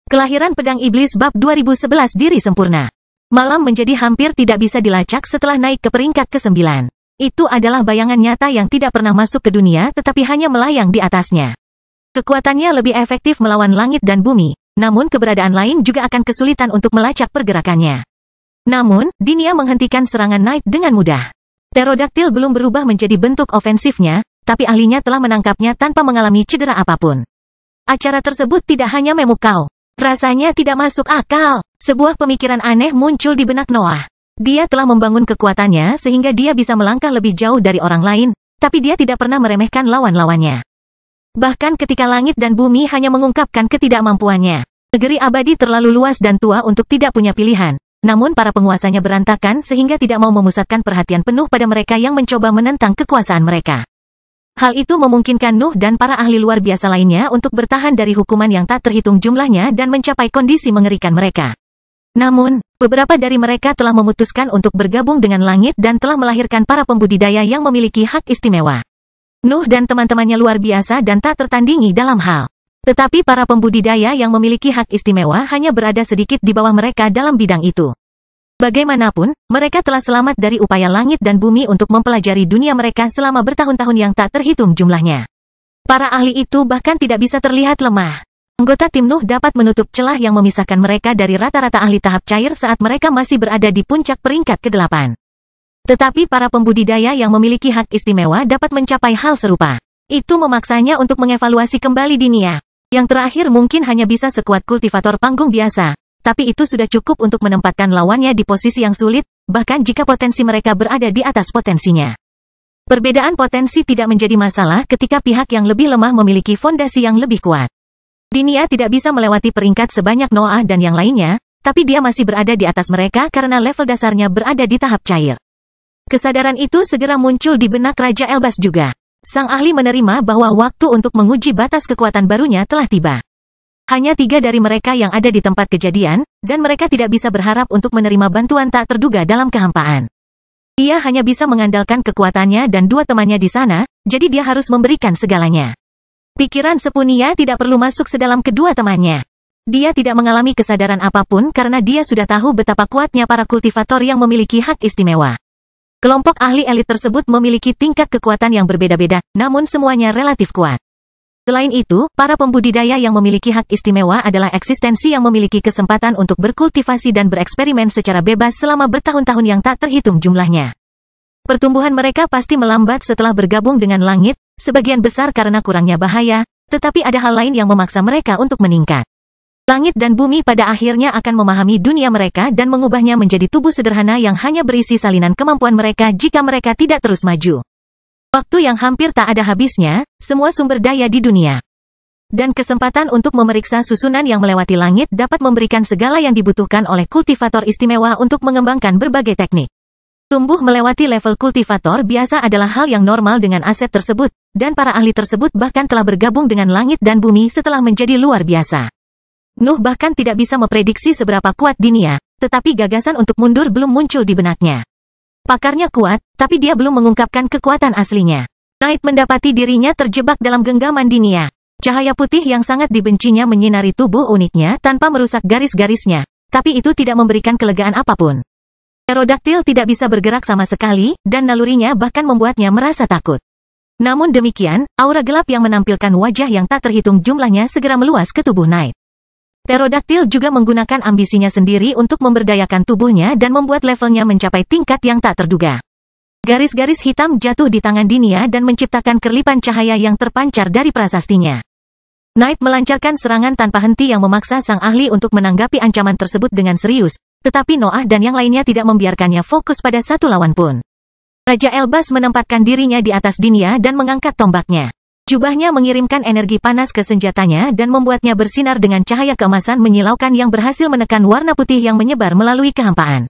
Kelahiran Pedang Iblis Bab 2011 Diri Sempurna. Malam menjadi hampir tidak bisa dilacak setelah naik ke peringkat ke-9. Itu adalah bayangan nyata yang tidak pernah masuk ke dunia tetapi hanya melayang di atasnya. Kekuatannya lebih efektif melawan langit dan bumi, namun keberadaan lain juga akan kesulitan untuk melacak pergerakannya. Namun, Dinia menghentikan serangan Knight dengan mudah. Pterodaktil belum berubah menjadi bentuk ofensifnya, tapi ahlinya telah menangkapnya tanpa mengalami cedera apapun. Acara tersebut tidak hanya memukau. Rasanya tidak masuk akal. Sebuah pemikiran aneh muncul di benak Noah. Dia telah membangun kekuatannya sehingga dia bisa melangkah lebih jauh dari orang lain, tapi dia tidak pernah meremehkan lawan-lawannya. Bahkan ketika langit dan bumi hanya mengungkapkan ketidakmampuannya. Negeri abadi terlalu luas dan tua untuk tidak punya pilihan. Namun para penguasanya berantakan sehingga tidak mau memusatkan perhatian penuh pada mereka yang mencoba menentang kekuasaan mereka. Hal itu memungkinkan Nuh dan para ahli luar biasa lainnya untuk bertahan dari hukuman yang tak terhitung jumlahnya dan mencapai kondisi mengerikan mereka. Namun, beberapa dari mereka telah memutuskan untuk bergabung dengan langit dan telah melahirkan para pembudidaya yang memiliki hak istimewa. Nuh dan teman-temannya luar biasa dan tak tertandingi dalam hal. Tetapi para pembudidaya yang memiliki hak istimewa hanya berada sedikit di bawah mereka dalam bidang itu. Bagaimanapun, mereka telah selamat dari upaya langit dan bumi untuk mempelajari dunia mereka selama bertahun-tahun yang tak terhitung jumlahnya. Para ahli itu bahkan tidak bisa terlihat lemah. Anggota tim Nuh dapat menutup celah yang memisahkan mereka dari rata-rata ahli tahap cair saat mereka masih berada di puncak peringkat ke-8. Tetapi para pembudidaya yang memiliki hak istimewa dapat mencapai hal serupa. Itu memaksanya untuk mengevaluasi kembali Dinia. Yang terakhir mungkin hanya bisa sekuat kultivator panggung biasa. Tapi itu sudah cukup untuk menempatkan lawannya di posisi yang sulit, bahkan jika potensi mereka berada di atas potensinya. Perbedaan potensi tidak menjadi masalah ketika pihak yang lebih lemah memiliki fondasi yang lebih kuat. Dinia tidak bisa melewati peringkat sebanyak Noah dan yang lainnya, tapi dia masih berada di atas mereka karena level dasarnya berada di tahap cair. Kesadaran itu segera muncul di benak Raja Elbas juga. Sang ahli menerima bahwa waktu untuk menguji batas kekuatan barunya telah tiba. Hanya 3 dari mereka yang ada di tempat kejadian, dan mereka tidak bisa berharap untuk menerima bantuan tak terduga dalam kehampaan. Dia hanya bisa mengandalkan kekuatannya dan 2 temannya di sana, jadi dia harus memberikan segalanya. Pikiran Sepunia tidak perlu masuk sedalam kedua temannya. Dia tidak mengalami kesadaran apapun karena dia sudah tahu betapa kuatnya para kultivator yang memiliki hak istimewa. Kelompok ahli elit tersebut memiliki tingkat kekuatan yang berbeda-beda, namun semuanya relatif kuat. Selain itu, para pembudidaya yang memiliki hak istimewa adalah eksistensi yang memiliki kesempatan untuk berkultivasi dan bereksperimen secara bebas selama bertahun-tahun yang tak terhitung jumlahnya. Pertumbuhan mereka pasti melambat setelah bergabung dengan langit, sebagian besar karena kurangnya bahaya, tetapi ada hal lain yang memaksa mereka untuk meningkat. Langit dan bumi pada akhirnya akan memahami dunia mereka dan mengubahnya menjadi tubuh sederhana yang hanya berisi salinan kemampuan mereka jika mereka tidak terus maju. Waktu yang hampir tak ada habisnya, semua sumber daya di dunia. Dan kesempatan untuk memeriksa susunan yang melewati langit dapat memberikan segala yang dibutuhkan oleh kultivator istimewa untuk mengembangkan berbagai teknik. Tumbuh melewati level kultivator biasa adalah hal yang normal dengan aset tersebut, dan para ahli tersebut bahkan telah bergabung dengan langit dan bumi setelah menjadi luar biasa. Nuh bahkan tidak bisa memprediksi seberapa kuat Dinia, tetapi gagasan untuk mundur belum muncul di benaknya. Pakarnya kuat, tapi dia belum mengungkapkan kekuatan aslinya. Knight mendapati dirinya terjebak dalam genggaman Dinia. Cahaya putih yang sangat dibencinya menyinari tubuh uniknya tanpa merusak garis-garisnya, tapi itu tidak memberikan kelegaan apapun. Pterodaktil tidak bisa bergerak sama sekali, dan nalurinya bahkan membuatnya merasa takut. Namun demikian, aura gelap yang menampilkan wajah yang tak terhitung jumlahnya segera meluas ke tubuh Knight. Pterodaktil juga menggunakan ambisinya sendiri untuk memberdayakan tubuhnya dan membuat levelnya mencapai tingkat yang tak terduga. Garis-garis hitam jatuh di tangan Dinia dan menciptakan kerlipan cahaya yang terpancar dari prasastinya. Knight melancarkan serangan tanpa henti yang memaksa sang ahli untuk menanggapi ancaman tersebut dengan serius, tetapi Noah dan yang lainnya tidak membiarkannya fokus pada satu lawan pun. Raja Elbas menempatkan dirinya di atas Dinia dan mengangkat tombaknya. Jubahnya mengirimkan energi panas ke senjatanya dan membuatnya bersinar dengan cahaya keemasan menyilaukan yang berhasil menekan warna putih yang menyebar melalui kehampaan.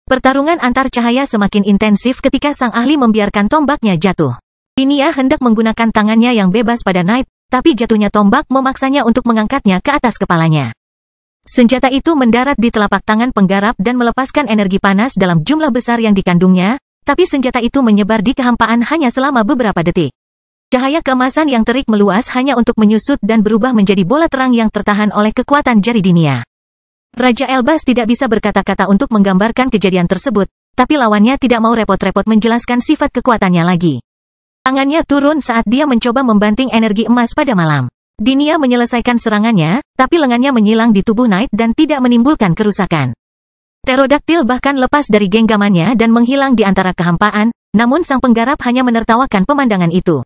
Pertarungan antar cahaya semakin intensif ketika sang ahli membiarkan tombaknya jatuh. Dinia hendak menggunakan tangannya yang bebas pada Knight, tapi jatuhnya tombak memaksanya untuk mengangkatnya ke atas kepalanya. Senjata itu mendarat di telapak tangan penggarap dan melepaskan energi panas dalam jumlah besar yang dikandungnya, tapi senjata itu menyebar di kehampaan hanya selama beberapa detik. Cahaya keemasan yang terik meluas hanya untuk menyusut dan berubah menjadi bola terang yang tertahan oleh kekuatan jari Dinia. Raja Elbas tidak bisa berkata-kata untuk menggambarkan kejadian tersebut, tapi lawannya tidak mau repot-repot menjelaskan sifat kekuatannya lagi. Tangannya turun saat dia mencoba membanting energi emas pada malam. Dinia menyelesaikan serangannya, tapi lengannya menyilang di tubuh Knight dan tidak menimbulkan kerusakan. Pterodaktil bahkan lepas dari genggamannya dan menghilang di antara kehampaan, namun sang penggarap hanya menertawakan pemandangan itu.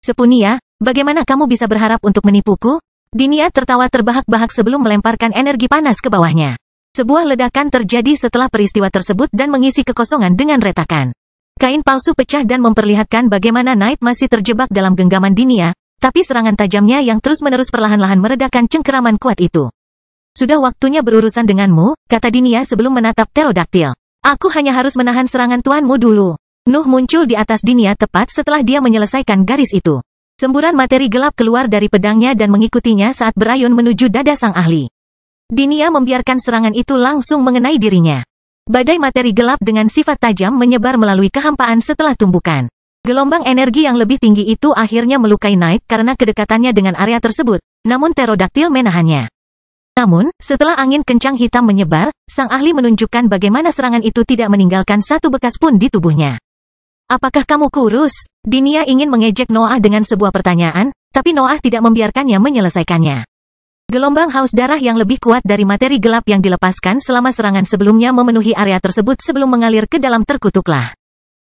Sepunia, bagaimana kamu bisa berharap untuk menipuku? Dinia tertawa terbahak-bahak sebelum melemparkan energi panas ke bawahnya. Sebuah ledakan terjadi setelah peristiwa tersebut dan mengisi kekosongan dengan retakan. Kain palsu pecah dan memperlihatkan bagaimana Knight masih terjebak dalam genggaman Dinia, tapi serangan tajamnya yang terus-menerus perlahan-lahan meredakan cengkeraman kuat itu. Sudah waktunya berurusan denganmu, kata Dinia sebelum menatap Pterodaktil. Aku hanya harus menahan serangan tuanmu dulu. Nuh muncul di atas Dinia tepat setelah dia menyelesaikan garis itu. Semburan materi gelap keluar dari pedangnya dan mengikutinya saat berayun menuju dada sang ahli. Dinia membiarkan serangan itu langsung mengenai dirinya. Badai materi gelap dengan sifat tajam menyebar melalui kehampaan setelah tumbukan. Gelombang energi yang lebih tinggi itu akhirnya melukai Knight karena kedekatannya dengan area tersebut, namun Pterodaktil menahannya. Namun, setelah angin kencang hitam menyebar, sang ahli menunjukkan bagaimana serangan itu tidak meninggalkan satu bekas pun di tubuhnya. Apakah kamu kurus? Dinia ingin mengejek Noah dengan sebuah pertanyaan, tapi Noah tidak membiarkannya menyelesaikannya. Gelombang haus darah yang lebih kuat dari materi gelap yang dilepaskan selama serangan sebelumnya memenuhi area tersebut sebelum mengalir ke dalam terkutuklah.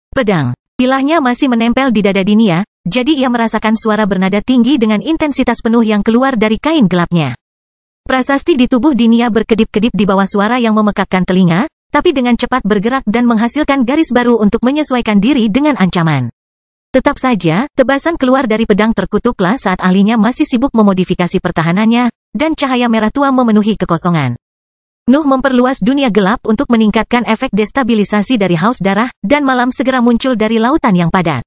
Pedang. Bilahnya masih menempel di dada Dinia, jadi ia merasakan suara bernada tinggi dengan intensitas penuh yang keluar dari kain gelapnya. Prasasti di tubuh Dinia berkedip-kedip di bawah suara yang memekakkan telinga, tapi dengan cepat bergerak dan menghasilkan garis baru untuk menyesuaikan diri dengan ancaman. Tetap saja, tebasan keluar dari pedang terkutuklah saat ahlinya masih sibuk memodifikasi pertahanannya, dan cahaya merah tua memenuhi kekosongan. Nuh memperluas dunia gelap untuk meningkatkan efek destabilisasi dari haus darah, dan malam segera muncul dari lautan yang padat.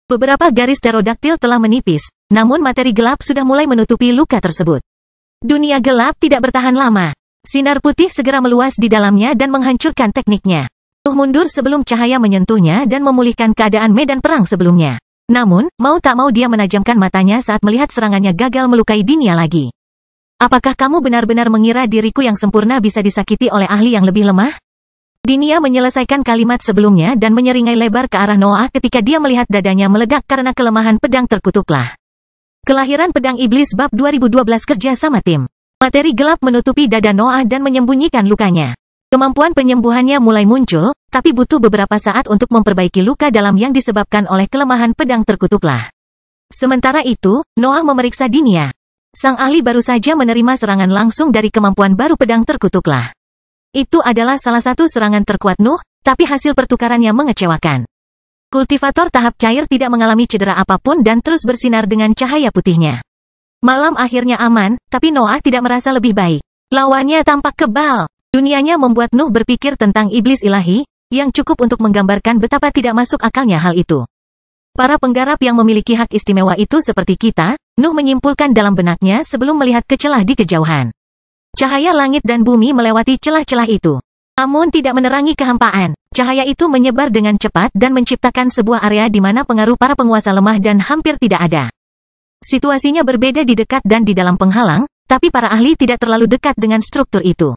Beberapa garis Pterodaktil telah menipis, namun materi gelap sudah mulai menutupi luka tersebut. Dunia gelap tidak bertahan lama. Sinar putih segera meluas di dalamnya dan menghancurkan tekniknya. Nuh mundur sebelum cahaya menyentuhnya dan memulihkan keadaan medan perang sebelumnya. Namun, mau tak mau dia menajamkan matanya saat melihat serangannya gagal melukai Dinia lagi. Apakah kamu benar-benar mengira diriku yang sempurna bisa disakiti oleh ahli yang lebih lemah? Dinia menyelesaikan kalimat sebelumnya dan menyeringai lebar ke arah Noah ketika dia melihat dadanya meledak karena kelemahan pedang terkutuklah. Kelahiran Pedang Iblis Bab 2012 kerja sama tim. Materi gelap menutupi dada Noah dan menyembunyikan lukanya. Kemampuan penyembuhannya mulai muncul, tapi butuh beberapa saat untuk memperbaiki luka dalam yang disebabkan oleh kelemahan pedang terkutuklah. Sementara itu, Noah memeriksa Dinia. Sang ahli baru saja menerima serangan langsung dari kemampuan baru pedang terkutuklah. Itu adalah salah satu serangan terkuat Nuh, tapi hasil pertukarannya mengecewakan. Kultivator tahap cair tidak mengalami cedera apapun dan terus bersinar dengan cahaya putihnya. Malam akhirnya aman, tapi Noah tidak merasa lebih baik. Lawannya tampak kebal. Dunianya membuat Nuh berpikir tentang iblis ilahi, yang cukup untuk menggambarkan betapa tidak masuk akalnya hal itu. Para penggarap yang memiliki hak istimewa itu seperti kita, Nuh menyimpulkan dalam benaknya sebelum melihat ke celah di kejauhan. Cahaya langit dan bumi melewati celah-celah itu. Namun tidak menerangi kehampaan. Cahaya itu menyebar dengan cepat dan menciptakan sebuah area di mana pengaruh para penguasa lemah dan hampir tidak ada. Situasinya berbeda di dekat dan di dalam penghalang, tapi para ahli tidak terlalu dekat dengan struktur itu.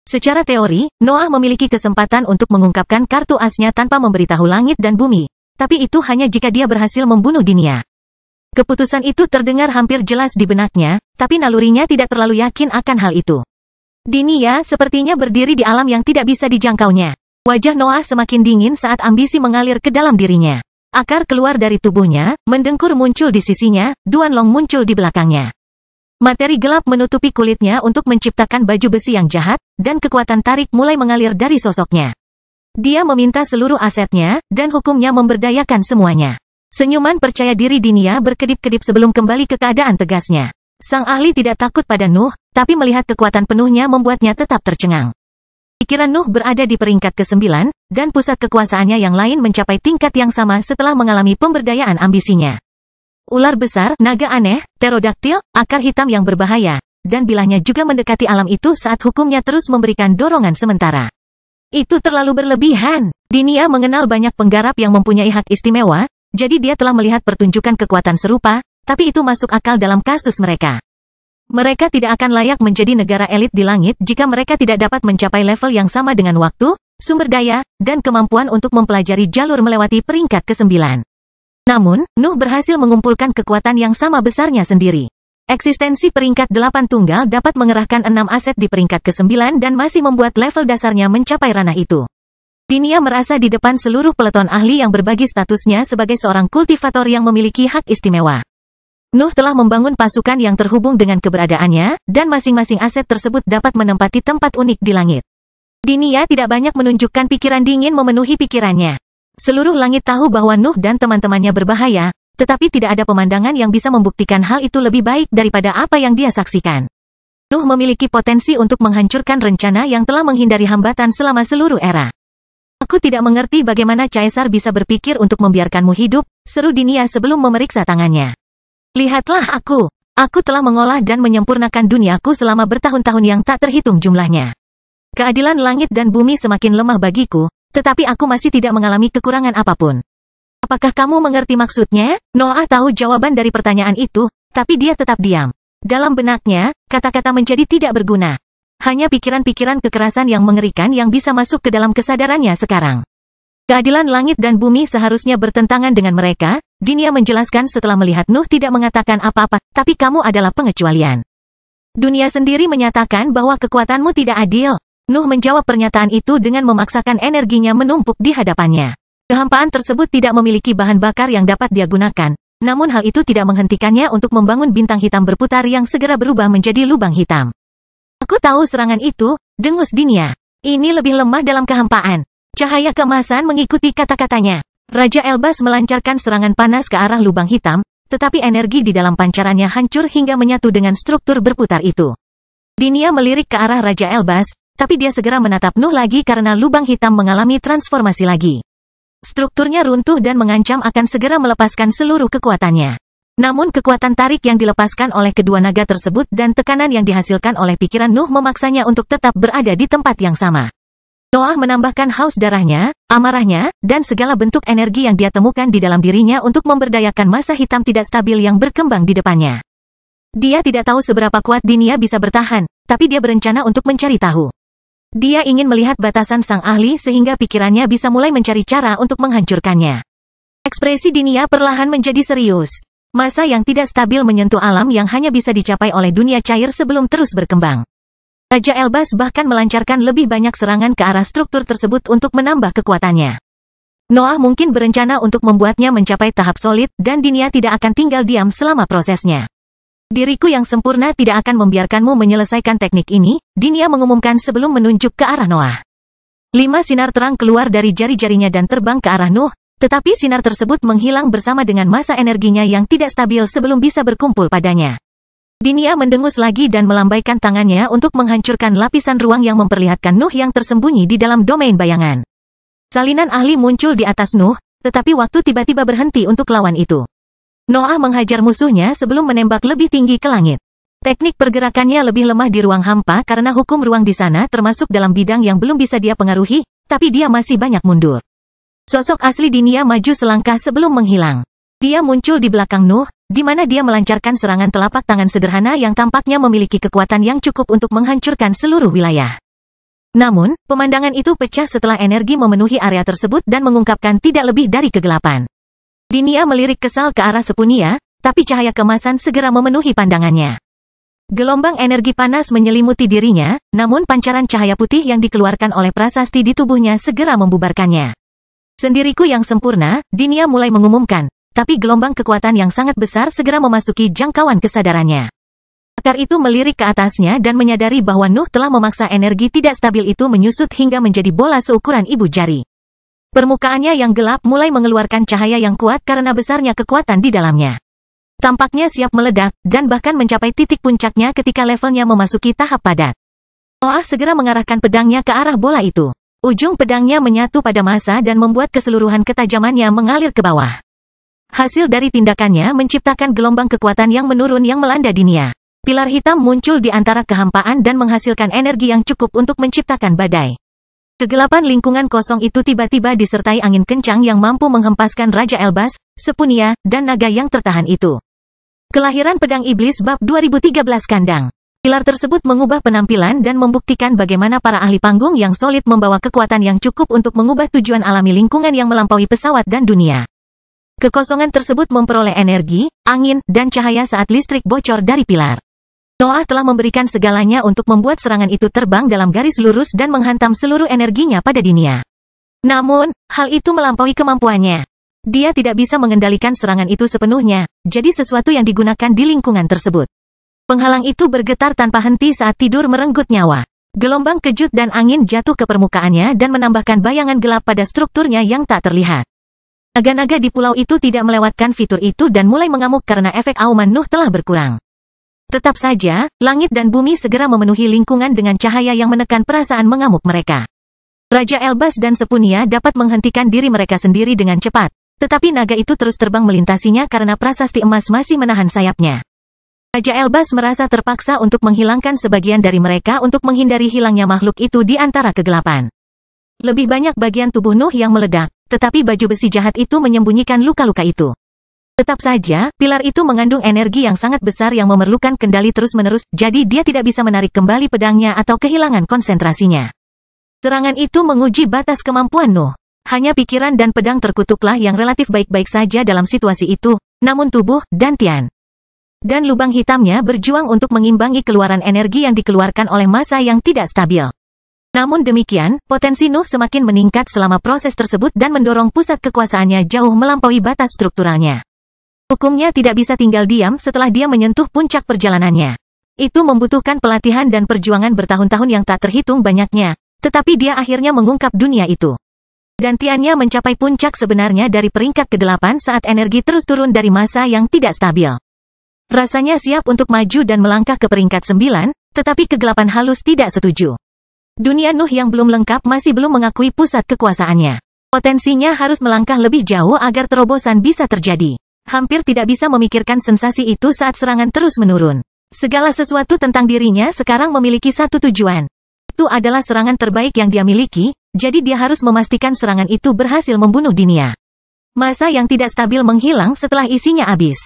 Secara teori, Noah memiliki kesempatan untuk mengungkapkan kartu asnya tanpa memberitahu langit dan bumi, tapi itu hanya jika dia berhasil membunuh Dinia. Keputusan itu terdengar hampir jelas di benaknya, tapi nalurinya tidak terlalu yakin akan hal itu. Dinia sepertinya berdiri di alam yang tidak bisa dijangkaunya. Wajah Noah semakin dingin saat ambisi mengalir ke dalam dirinya. Akar keluar dari tubuhnya, mendengkur muncul di sisinya, Duan Long muncul di belakangnya. Materi gelap menutupi kulitnya untuk menciptakan baju besi yang jahat, dan kekuatan tarik mulai mengalir dari sosoknya. Dia meminta seluruh asetnya, dan hukumnya memberdayakan semuanya. Senyuman percaya diri Dinia berkedip-kedip sebelum kembali ke keadaan tegasnya. Sang ahli tidak takut pada Nuh, tapi melihat kekuatan penuhnya membuatnya tetap tercengang. Pikiran Nuh berada di peringkat ke-9, dan pusat kekuasaannya yang lain mencapai tingkat yang sama setelah mengalami pemberdayaan ambisinya. Ular besar, naga aneh, pterodaktil, akar hitam yang berbahaya, dan bilahnya juga mendekati alam itu saat hukumnya terus memberikan dorongan sementara. Itu terlalu berlebihan. Dinia mengenal banyak penggarap yang mempunyai hak istimewa, Jadi dia telah melihat pertunjukan kekuatan serupa, tapi itu masuk akal dalam kasus mereka. Mereka tidak akan layak menjadi negara elit di langit jika mereka tidak dapat mencapai level yang sama dengan waktu, sumber daya, dan kemampuan untuk mempelajari jalur melewati peringkat ke-9. Namun, Nuh berhasil mengumpulkan kekuatan yang sama besarnya sendiri. Eksistensi peringkat 8 tunggal dapat mengerahkan 6 aset di peringkat ke-9 dan masih membuat level dasarnya mencapai ranah itu. Dinia merasa di depan seluruh peleton ahli yang berbagi statusnya sebagai seorang kultivator yang memiliki hak istimewa. Nuh telah membangun pasukan yang terhubung dengan keberadaannya, dan masing-masing aset tersebut dapat menempati tempat unik di langit. Dinia tidak banyak menunjukkan pikiran dingin memenuhi pikirannya. Seluruh langit tahu bahwa Nuh dan teman-temannya berbahaya, tetapi tidak ada pemandangan yang bisa membuktikan hal itu lebih baik daripada apa yang dia saksikan. Nuh memiliki potensi untuk menghancurkan rencana yang telah menghindari hambatan selama seluruh era. Aku tidak mengerti bagaimana Caesar bisa berpikir untuk membiarkanmu hidup, seru Dinia sebelum memeriksa tangannya. Lihatlah aku. Aku telah mengolah dan menyempurnakan duniaku selama bertahun-tahun yang tak terhitung jumlahnya. Keadilan langit dan bumi semakin lemah bagiku, tetapi aku masih tidak mengalami kekurangan apapun. Apakah kamu mengerti maksudnya? Noah tahu jawaban dari pertanyaan itu, tapi dia tetap diam. Dalam benaknya, kata-kata menjadi tidak berguna. Hanya pikiran-pikiran kekerasan yang mengerikan yang bisa masuk ke dalam kesadarannya sekarang. Keadilan langit dan bumi seharusnya bertentangan dengan mereka, Dinia menjelaskan setelah melihat Nuh tidak mengatakan apa-apa, tapi kamu adalah pengecualian. Dunia sendiri menyatakan bahwa kekuatanmu tidak adil. Nuh menjawab pernyataan itu dengan memaksakan energinya menumpuk di hadapannya. Kehampaan tersebut tidak memiliki bahan bakar yang dapat dia gunakan, namun hal itu tidak menghentikannya untuk membangun bintang hitam berputar yang segera berubah menjadi lubang hitam. Aku tahu serangan itu, dengus Dinia. Ini lebih lemah dalam kehampaan. Cahaya keemasan mengikuti kata-katanya. Raja Elbas melancarkan serangan panas ke arah lubang hitam, tetapi energi di dalam pancarannya hancur hingga menyatu dengan struktur berputar itu. Dinia melirik ke arah Raja Elbas, tapi dia segera menatap Nuh lagi karena lubang hitam mengalami transformasi lagi. Strukturnya runtuh dan mengancam akan segera melepaskan seluruh kekuatannya. Namun kekuatan tarik yang dilepaskan oleh kedua naga tersebut dan tekanan yang dihasilkan oleh pikiran Nuh memaksanya untuk tetap berada di tempat yang sama. Noah menambahkan haus darahnya, amarahnya, dan segala bentuk energi yang dia temukan di dalam dirinya untuk memberdayakan masa hitam tidak stabil yang berkembang di depannya. Dia tidak tahu seberapa kuat Dinia bisa bertahan, tapi dia berencana untuk mencari tahu. Dia ingin melihat batasan sang ahli sehingga pikirannya bisa mulai mencari cara untuk menghancurkannya. Ekspresi Dinia perlahan menjadi serius. Masa yang tidak stabil menyentuh alam yang hanya bisa dicapai oleh dunia cair sebelum terus berkembang. Raja Elbas bahkan melancarkan lebih banyak serangan ke arah struktur tersebut untuk menambah kekuatannya. Noah mungkin berencana untuk membuatnya mencapai tahap solid dan Dinia tidak akan tinggal diam selama prosesnya. Diriku yang sempurna tidak akan membiarkanmu menyelesaikan teknik ini, Dinia mengumumkan sebelum menunjuk ke arah Noah. 5 sinar terang keluar dari jari-jarinya dan terbang ke arah Nuh. Tetapi sinar tersebut menghilang bersama dengan masa energinya yang tidak stabil sebelum bisa berkumpul padanya. Dinia mendengus lagi dan melambaikan tangannya untuk menghancurkan lapisan ruang yang memperlihatkan Nuh yang tersembunyi di dalam domain bayangan. Salinan ahli muncul di atas Nuh, tetapi waktu tiba-tiba berhenti untuk lawan itu. Noah menghajar musuhnya sebelum menembak lebih tinggi ke langit. Teknik pergerakannya lebih lemah di ruang hampa karena hukum ruang di sana termasuk dalam bidang yang belum bisa dia pengaruhi, tapi dia masih banyak mundur. Sosok asli Dinia maju selangkah sebelum menghilang. Dia muncul di belakang Nuh, di mana dia melancarkan serangan telapak tangan sederhana yang tampaknya memiliki kekuatan yang cukup untuk menghancurkan seluruh wilayah. Namun, pemandangan itu pecah setelah energi memenuhi area tersebut dan mengungkapkan tidak lebih dari kegelapan. Dinia melirik kesal ke arah Sepunia, tapi cahaya kemasan segera memenuhi pandangannya. Gelombang energi panas menyelimuti dirinya, namun pancaran cahaya putih yang dikeluarkan oleh prasasti di tubuhnya segera membubarkannya. Sendiriku yang sempurna, Dinia mulai mengumumkan, tapi gelombang kekuatan yang sangat besar segera memasuki jangkauan kesadarannya. Akar itu melirik ke atasnya dan menyadari bahwa Nuh telah memaksa energi tidak stabil itu menyusut hingga menjadi bola seukuran ibu jari. Permukaannya yang gelap mulai mengeluarkan cahaya yang kuat karena besarnya kekuatan di dalamnya. Tampaknya siap meledak, dan bahkan mencapai titik puncaknya ketika levelnya memasuki tahap padat. Noah segera mengarahkan pedangnya ke arah bola itu. Ujung pedangnya menyatu pada massa dan membuat keseluruhan ketajamannya mengalir ke bawah. Hasil dari tindakannya menciptakan gelombang kekuatan yang menurun yang melanda Dinia. Pilar hitam muncul di antara kehampaan dan menghasilkan energi yang cukup untuk menciptakan badai. Kegelapan lingkungan kosong itu tiba-tiba disertai angin kencang yang mampu menghempaskan Raja Elbas, Sepunia, dan naga yang tertahan itu. Kelahiran Pedang Iblis Bab 2013 Kandang. Pilar tersebut mengubah penampilan dan membuktikan bagaimana para ahli panggung yang solid membawa kekuatan yang cukup untuk mengubah tujuan alami lingkungan yang melampaui pesawat dan dunia. Kekosongan tersebut memperoleh energi, angin, dan cahaya saat listrik bocor dari pilar. Noah telah memberikan segalanya untuk membuat serangan itu terbang dalam garis lurus dan menghantam seluruh energinya pada dunia. Namun, hal itu melampaui kemampuannya. Dia tidak bisa mengendalikan serangan itu sepenuhnya, jadi sesuatu yang digunakan di lingkungan tersebut. Penghalang itu bergetar tanpa henti saat tidur merenggut nyawa. Gelombang kejut dan angin jatuh ke permukaannya dan menambahkan bayangan gelap pada strukturnya yang tak terlihat. Naga-naga di pulau itu tidak melewatkan fitur itu dan mulai mengamuk karena efek auman Nuh telah berkurang. Tetap saja, langit dan bumi segera memenuhi lingkungan dengan cahaya yang menekan perasaan mengamuk mereka. Raja Elbas dan Sepunia dapat menghentikan diri mereka sendiri dengan cepat, tetapi naga itu terus terbang melintasinya karena prasasti emas masih menahan sayapnya. Raja Elbas merasa terpaksa untuk menghilangkan sebagian dari mereka untuk menghindari hilangnya makhluk itu di antara kegelapan. Lebih banyak bagian tubuh Nuh yang meledak, tetapi baju besi jahat itu menyembunyikan luka-luka itu. Tetap saja, pilar itu mengandung energi yang sangat besar yang memerlukan kendali terus-menerus, jadi dia tidak bisa menarik kembali pedangnya atau kehilangan konsentrasinya. Serangan itu menguji batas kemampuan Nuh. Hanya pikiran dan pedang terkutuklah yang relatif baik-baik saja dalam situasi itu, namun tubuh, dan Tian dan lubang hitamnya berjuang untuk mengimbangi keluaran energi yang dikeluarkan oleh massa yang tidak stabil. Namun demikian, potensi Nuh semakin meningkat selama proses tersebut dan mendorong pusat kekuasaannya jauh melampaui batas strukturalnya. Hukumnya tidak bisa tinggal diam setelah dia menyentuh puncak perjalanannya. Itu membutuhkan pelatihan dan perjuangan bertahun-tahun yang tak terhitung banyaknya, tetapi dia akhirnya mengungkap dunia itu. Dan Tiannya mencapai puncak sebenarnya dari peringkat ke-8 saat energi terus turun dari massa yang tidak stabil. Rasanya siap untuk maju dan melangkah ke peringkat 9, tetapi kegelapan halus tidak setuju. Dunia Nuh yang belum lengkap masih belum mengakui pusat kekuasaannya. Potensinya harus melangkah lebih jauh agar terobosan bisa terjadi. Hampir tidak bisa memikirkan sensasi itu saat serangan terus menurun. Segala sesuatu tentang dirinya sekarang memiliki satu tujuan. Itu adalah serangan terbaik yang dia miliki, jadi dia harus memastikan serangan itu berhasil membunuh dunia. Massa yang tidak stabil menghilang setelah isinya habis.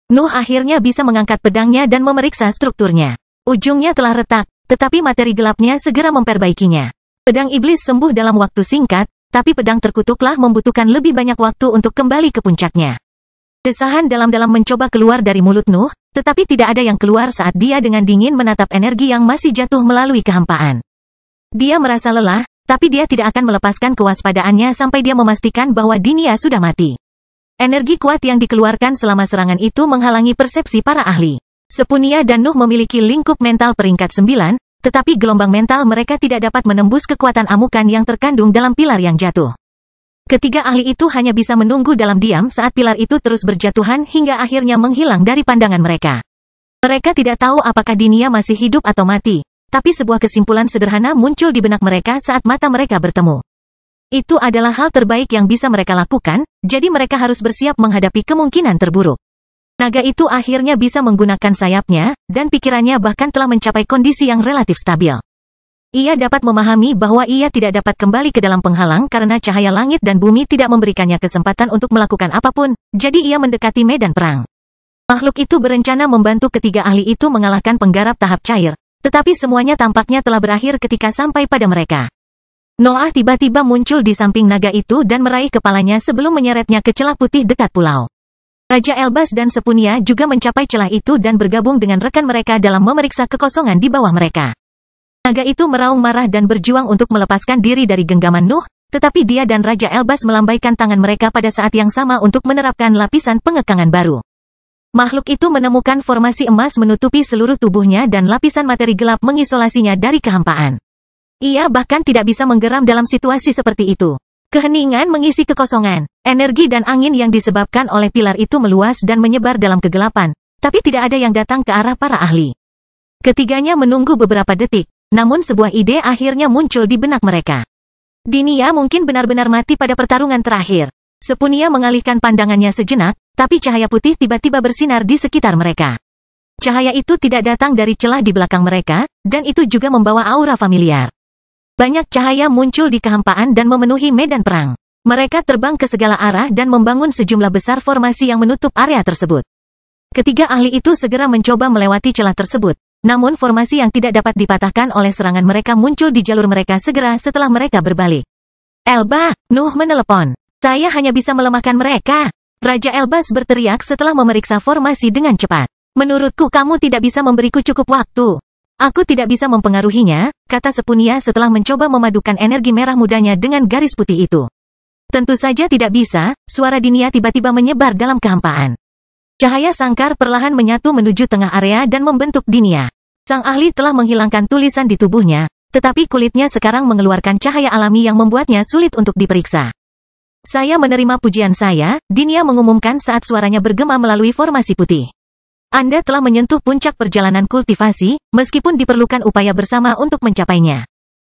Nuh akhirnya bisa mengangkat pedangnya dan memeriksa strukturnya. Ujungnya telah retak, tetapi materi gelapnya segera memperbaikinya. Pedang iblis sembuh dalam waktu singkat, tapi pedang terkutuklah membutuhkan lebih banyak waktu untuk kembali ke puncaknya. Desahan dalam-dalam mencoba keluar dari mulut Nuh, tetapi tidak ada yang keluar saat dia dengan dingin menatap energi yang masih jatuh melalui kehampaan. Dia merasa lelah, tapi dia tidak akan melepaskan kewaspadaannya sampai dia memastikan bahwa dunia sudah mati. Energi kuat yang dikeluarkan selama serangan itu menghalangi persepsi para ahli. Sepunia dan Nuh memiliki lingkup mental peringkat 9, tetapi gelombang mental mereka tidak dapat menembus kekuatan amukan yang terkandung dalam pilar yang jatuh. Ketiga ahli itu hanya bisa menunggu dalam diam saat pilar itu terus berjatuhan hingga akhirnya menghilang dari pandangan mereka. Mereka tidak tahu apakah dunia masih hidup atau mati, tapi sebuah kesimpulan sederhana muncul di benak mereka saat mata mereka bertemu. Itu adalah hal terbaik yang bisa mereka lakukan, jadi mereka harus bersiap menghadapi kemungkinan terburuk. Naga itu akhirnya bisa menggunakan sayapnya, dan pikirannya bahkan telah mencapai kondisi yang relatif stabil. Ia dapat memahami bahwa ia tidak dapat kembali ke dalam penghalang karena cahaya langit dan bumi tidak memberikannya kesempatan untuk melakukan apapun, jadi ia mendekati medan perang. Makhluk itu berencana membantu ketiga ahli itu mengalahkan penggarap tahap cair, tetapi semuanya tampaknya telah berakhir ketika sampai pada mereka. Noah tiba-tiba muncul di samping naga itu dan meraih kepalanya sebelum menyeretnya ke celah putih dekat pulau. Raja Elbas dan Sepunia juga mencapai celah itu dan bergabung dengan rekan mereka dalam memeriksa kekosongan di bawah mereka. Naga itu meraung marah dan berjuang untuk melepaskan diri dari genggaman Nuh, tetapi dia dan Raja Elbas melambaikan tangan mereka pada saat yang sama untuk menerapkan lapisan pengekangan baru. Makhluk itu menemukan formasi emas menutupi seluruh tubuhnya dan lapisan materi gelap mengisolasinya dari kehampaan. Ia bahkan tidak bisa menggeram dalam situasi seperti itu. Keheningan mengisi kekosongan. Energi dan angin yang disebabkan oleh pilar itu meluas dan menyebar dalam kegelapan, tapi tidak ada yang datang ke arah para ahli. Ketiganya menunggu beberapa detik, namun sebuah ide akhirnya muncul di benak mereka. Dunia mungkin benar-benar mati pada pertarungan terakhir. Sepunia mengalihkan pandangannya sejenak, tapi cahaya putih tiba-tiba bersinar di sekitar mereka. Cahaya itu tidak datang dari celah di belakang mereka, dan itu juga membawa aura familiar. Banyak cahaya muncul di kehampaan dan memenuhi medan perang. Mereka terbang ke segala arah dan membangun sejumlah besar formasi yang menutup area tersebut. Ketiga ahli itu segera mencoba melewati celah tersebut. Namun formasi yang tidak dapat dipatahkan oleh serangan mereka muncul di jalur mereka segera setelah mereka berbalik. Elba, Nuh menelepon. Saya hanya bisa melemahkan mereka. Raja Elbas berteriak setelah memeriksa formasi dengan cepat. Menurutku kamu tidak bisa memberiku cukup waktu. Aku tidak bisa mempengaruhinya, kata Sepunia setelah mencoba memadukan energi merah mudanya dengan garis putih itu. Tentu saja tidak bisa, suara Dinia tiba-tiba menyebar dalam kehampaan. Cahaya sangkar perlahan menyatu menuju tengah area dan membentuk Dinia. Sang ahli telah menghilangkan tulisan di tubuhnya, tetapi kulitnya sekarang mengeluarkan cahaya alami yang membuatnya sulit untuk diperiksa. Saya menerima pujian saya, Dinia mengumumkan saat suaranya bergema melalui formasi putih. Anda telah menyentuh puncak perjalanan kultivasi, meskipun diperlukan upaya bersama untuk mencapainya.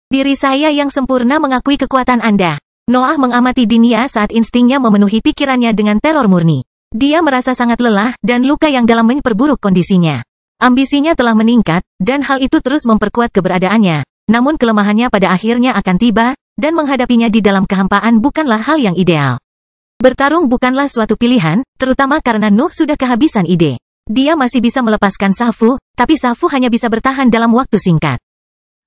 Diri saya yang sempurna mengakui kekuatan Anda. Noah mengamati Dinia saat instingnya memenuhi pikirannya dengan teror murni. Dia merasa sangat lelah, dan luka yang dalam memperburuk kondisinya. Ambisinya telah meningkat, dan hal itu terus memperkuat keberadaannya. Namun kelemahannya pada akhirnya akan tiba, dan menghadapinya di dalam kehampaan bukanlah hal yang ideal. Bertarung bukanlah suatu pilihan, terutama karena Nuh sudah kehabisan ide. Dia masih bisa melepaskan Safu, tapi Safu hanya bisa bertahan dalam waktu singkat.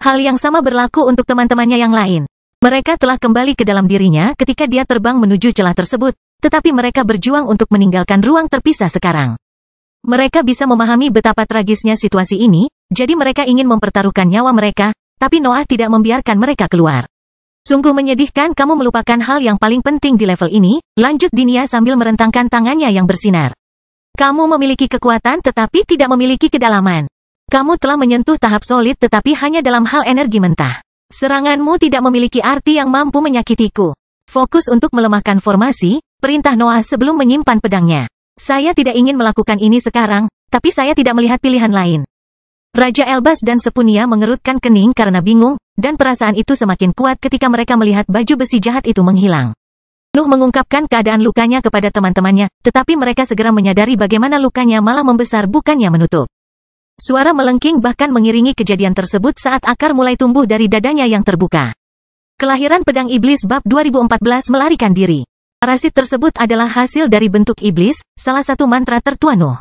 Hal yang sama berlaku untuk teman-temannya yang lain. Mereka telah kembali ke dalam dirinya ketika dia terbang menuju celah tersebut, tetapi mereka berjuang untuk meninggalkan ruang terpisah sekarang. Mereka bisa memahami betapa tragisnya situasi ini, jadi mereka ingin mempertaruhkan nyawa mereka, tapi Noah tidak membiarkan mereka keluar. Sungguh menyedihkan kamu melupakan hal yang paling penting di level ini, lanjut Dinia sambil merentangkan tangannya yang bersinar. Kamu memiliki kekuatan tetapi tidak memiliki kedalaman. Kamu telah menyentuh tahap solid tetapi hanya dalam hal energi mentah. Seranganmu tidak memiliki arti yang mampu menyakitiku. Fokus untuk melemahkan formasi, perintah Noah sebelum menyimpan pedangnya. Saya tidak ingin melakukan ini sekarang, tapi saya tidak melihat pilihan lain. Raja Elbas dan Sepunia mengerutkan kening karena bingung, dan perasaan itu semakin kuat ketika mereka melihat baju besi jahat itu menghilang. Nuh mengungkapkan keadaan lukanya kepada teman-temannya, tetapi mereka segera menyadari bagaimana lukanya malah membesar bukannya menutup. Suara melengking bahkan mengiringi kejadian tersebut saat akar mulai tumbuh dari dadanya yang terbuka. Kelahiran pedang iblis bab 2014 melarikan diri. Parasit tersebut adalah hasil dari bentuk iblis, salah satu mantra tertua Nuh.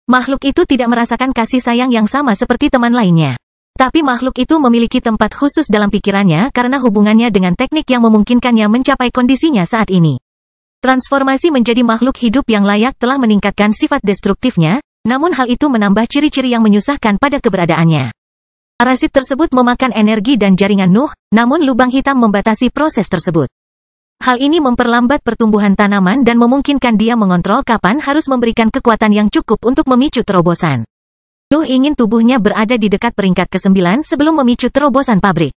Makhluk itu tidak merasakan kasih sayang yang sama seperti teman lainnya. Tapi makhluk itu memiliki tempat khusus dalam pikirannya karena hubungannya dengan teknik yang memungkinkannya mencapai kondisinya saat ini. Transformasi menjadi makhluk hidup yang layak telah meningkatkan sifat destruktifnya, namun hal itu menambah ciri-ciri yang menyusahkan pada keberadaannya. Parasit tersebut memakan energi dan jaringan Nuh, namun lubang hitam membatasi proses tersebut. Hal ini memperlambat pertumbuhan tanaman dan memungkinkan dia mengontrol kapan harus memberikan kekuatan yang cukup untuk memicu terobosan. Nuh ingin tubuhnya berada di dekat peringkat ke-9 sebelum memicu terobosan pabrik.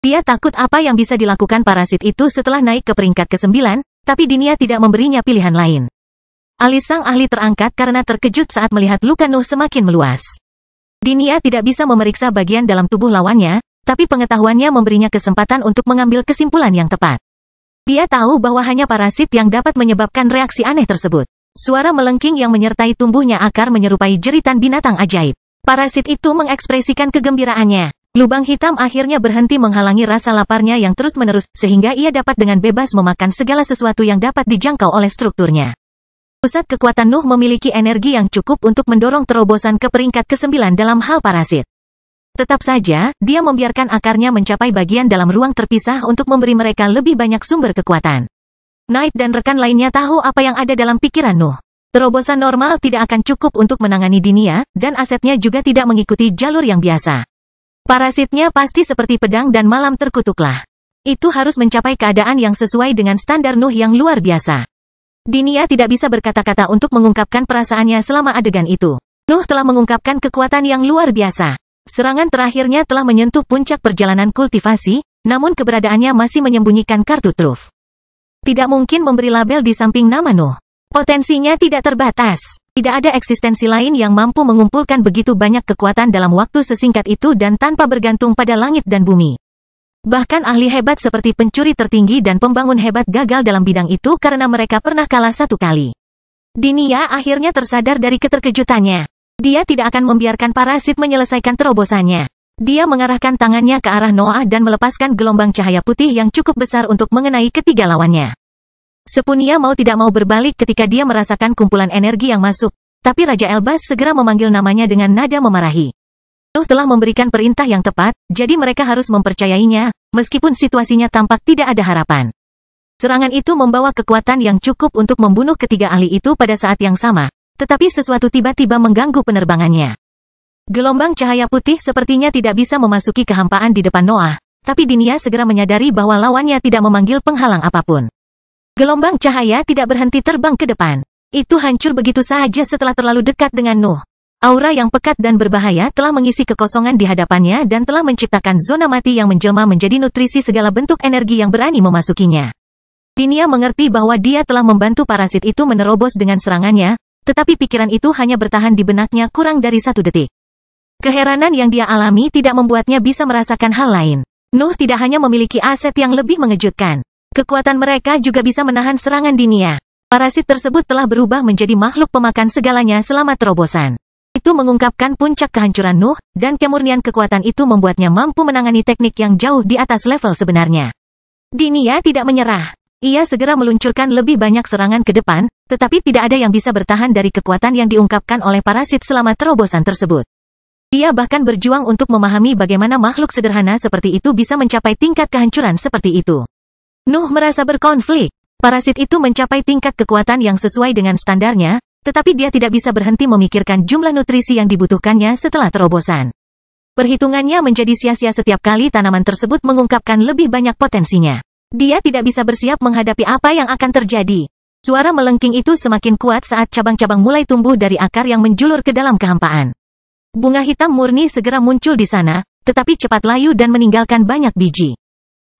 Dia takut apa yang bisa dilakukan parasit itu setelah naik ke peringkat ke-9, tapi Dinia tidak memberinya pilihan lain. Alis sang ahli terangkat karena terkejut saat melihat luka Nuh semakin meluas. Dinia tidak bisa memeriksa bagian dalam tubuh lawannya, tapi pengetahuannya memberinya kesempatan untuk mengambil kesimpulan yang tepat. Dia tahu bahwa hanya parasit yang dapat menyebabkan reaksi aneh tersebut. Suara melengking yang menyertai tumbuhnya akar menyerupai jeritan binatang ajaib. Parasit itu mengekspresikan kegembiraannya. Lubang hitam akhirnya berhenti menghalangi rasa laparnya yang terus-menerus, sehingga ia dapat dengan bebas memakan segala sesuatu yang dapat dijangkau oleh strukturnya. Pusat kekuatan Nuh memiliki energi yang cukup untuk mendorong terobosan ke peringkat ke-9 dalam hal parasit. Tetap saja, dia membiarkan akarnya mencapai bagian dalam ruang terpisah untuk memberi mereka lebih banyak sumber kekuatan. Knight dan rekan lainnya tahu apa yang ada dalam pikiran Nuh. Terobosan normal tidak akan cukup untuk menangani Dinia, dan asetnya juga tidak mengikuti jalur yang biasa. Parasitnya pasti seperti pedang dan malam terkutuklah. Itu harus mencapai keadaan yang sesuai dengan standar Nuh yang luar biasa. Dinia tidak bisa berkata-kata untuk mengungkapkan perasaannya selama adegan itu. Nuh telah mengungkapkan kekuatan yang luar biasa. Serangan terakhirnya telah menyentuh puncak perjalanan kultivasi, namun keberadaannya masih menyembunyikan kartu truf. Tidak mungkin memberi label di samping nama Nuh. Potensinya tidak terbatas. Tidak ada eksistensi lain yang mampu mengumpulkan begitu banyak kekuatan dalam waktu sesingkat itu dan tanpa bergantung pada langit dan bumi. Bahkan ahli hebat seperti pencuri tertinggi dan pembangun hebat gagal dalam bidang itu karena mereka pernah kalah satu kali. Dinia akhirnya tersadar dari keterkejutannya. Dia tidak akan membiarkan parasit menyelesaikan terobosannya. Dia mengarahkan tangannya ke arah Noah dan melepaskan gelombang cahaya putih yang cukup besar untuk mengenai ketiga lawannya. Sepunia mau tidak mau berbalik ketika dia merasakan kumpulan energi yang masuk, tapi Raja Elbas segera memanggil namanya dengan nada memarahi. Nuh telah memberikan perintah yang tepat, jadi mereka harus mempercayainya, meskipun situasinya tampak tidak ada harapan. Serangan itu membawa kekuatan yang cukup untuk membunuh ketiga ahli itu pada saat yang sama, tetapi sesuatu tiba-tiba mengganggu penerbangannya. Gelombang cahaya putih sepertinya tidak bisa memasuki kehampaan di depan Noah, tapi Dinia segera menyadari bahwa lawannya tidak memanggil penghalang apapun. Gelombang cahaya tidak berhenti terbang ke depan. Itu hancur begitu saja setelah terlalu dekat dengan Nuh. Aura yang pekat dan berbahaya telah mengisi kekosongan di hadapannya dan telah menciptakan zona mati yang menjelma menjadi nutrisi segala bentuk energi yang berani memasukinya. Dinia mengerti bahwa dia telah membantu parasit itu menerobos dengan serangannya, tetapi pikiran itu hanya bertahan di benaknya kurang dari 1 detik. Keheranan yang dia alami tidak membuatnya bisa merasakan hal lain. Nuh tidak hanya memiliki aset yang lebih mengejutkan. Kekuatan mereka juga bisa menahan serangan Dinia. Parasit tersebut telah berubah menjadi makhluk pemakan segalanya selama terobosan. Itu mengungkapkan puncak kehancuran Nuh, dan kemurnian kekuatan itu membuatnya mampu menangani teknik yang jauh di atas level sebenarnya. Dinia tidak menyerah. Ia segera meluncurkan lebih banyak serangan ke depan, tetapi tidak ada yang bisa bertahan dari kekuatan yang diungkapkan oleh parasit selama terobosan tersebut. Dia bahkan berjuang untuk memahami bagaimana makhluk sederhana seperti itu bisa mencapai tingkat kehancuran seperti itu. Nuh merasa berkonflik. Parasit itu mencapai tingkat kekuatan yang sesuai dengan standarnya, tetapi dia tidak bisa berhenti memikirkan jumlah nutrisi yang dibutuhkannya setelah terobosan. Perhitungannya menjadi sia-sia setiap kali tanaman tersebut mengungkapkan lebih banyak potensinya. Dia tidak bisa bersiap menghadapi apa yang akan terjadi. Suara melengking itu semakin kuat saat cabang-cabang mulai tumbuh dari akar yang menjulur ke dalam kehampaan. Bunga hitam murni segera muncul di sana, tetapi cepat layu dan meninggalkan banyak biji.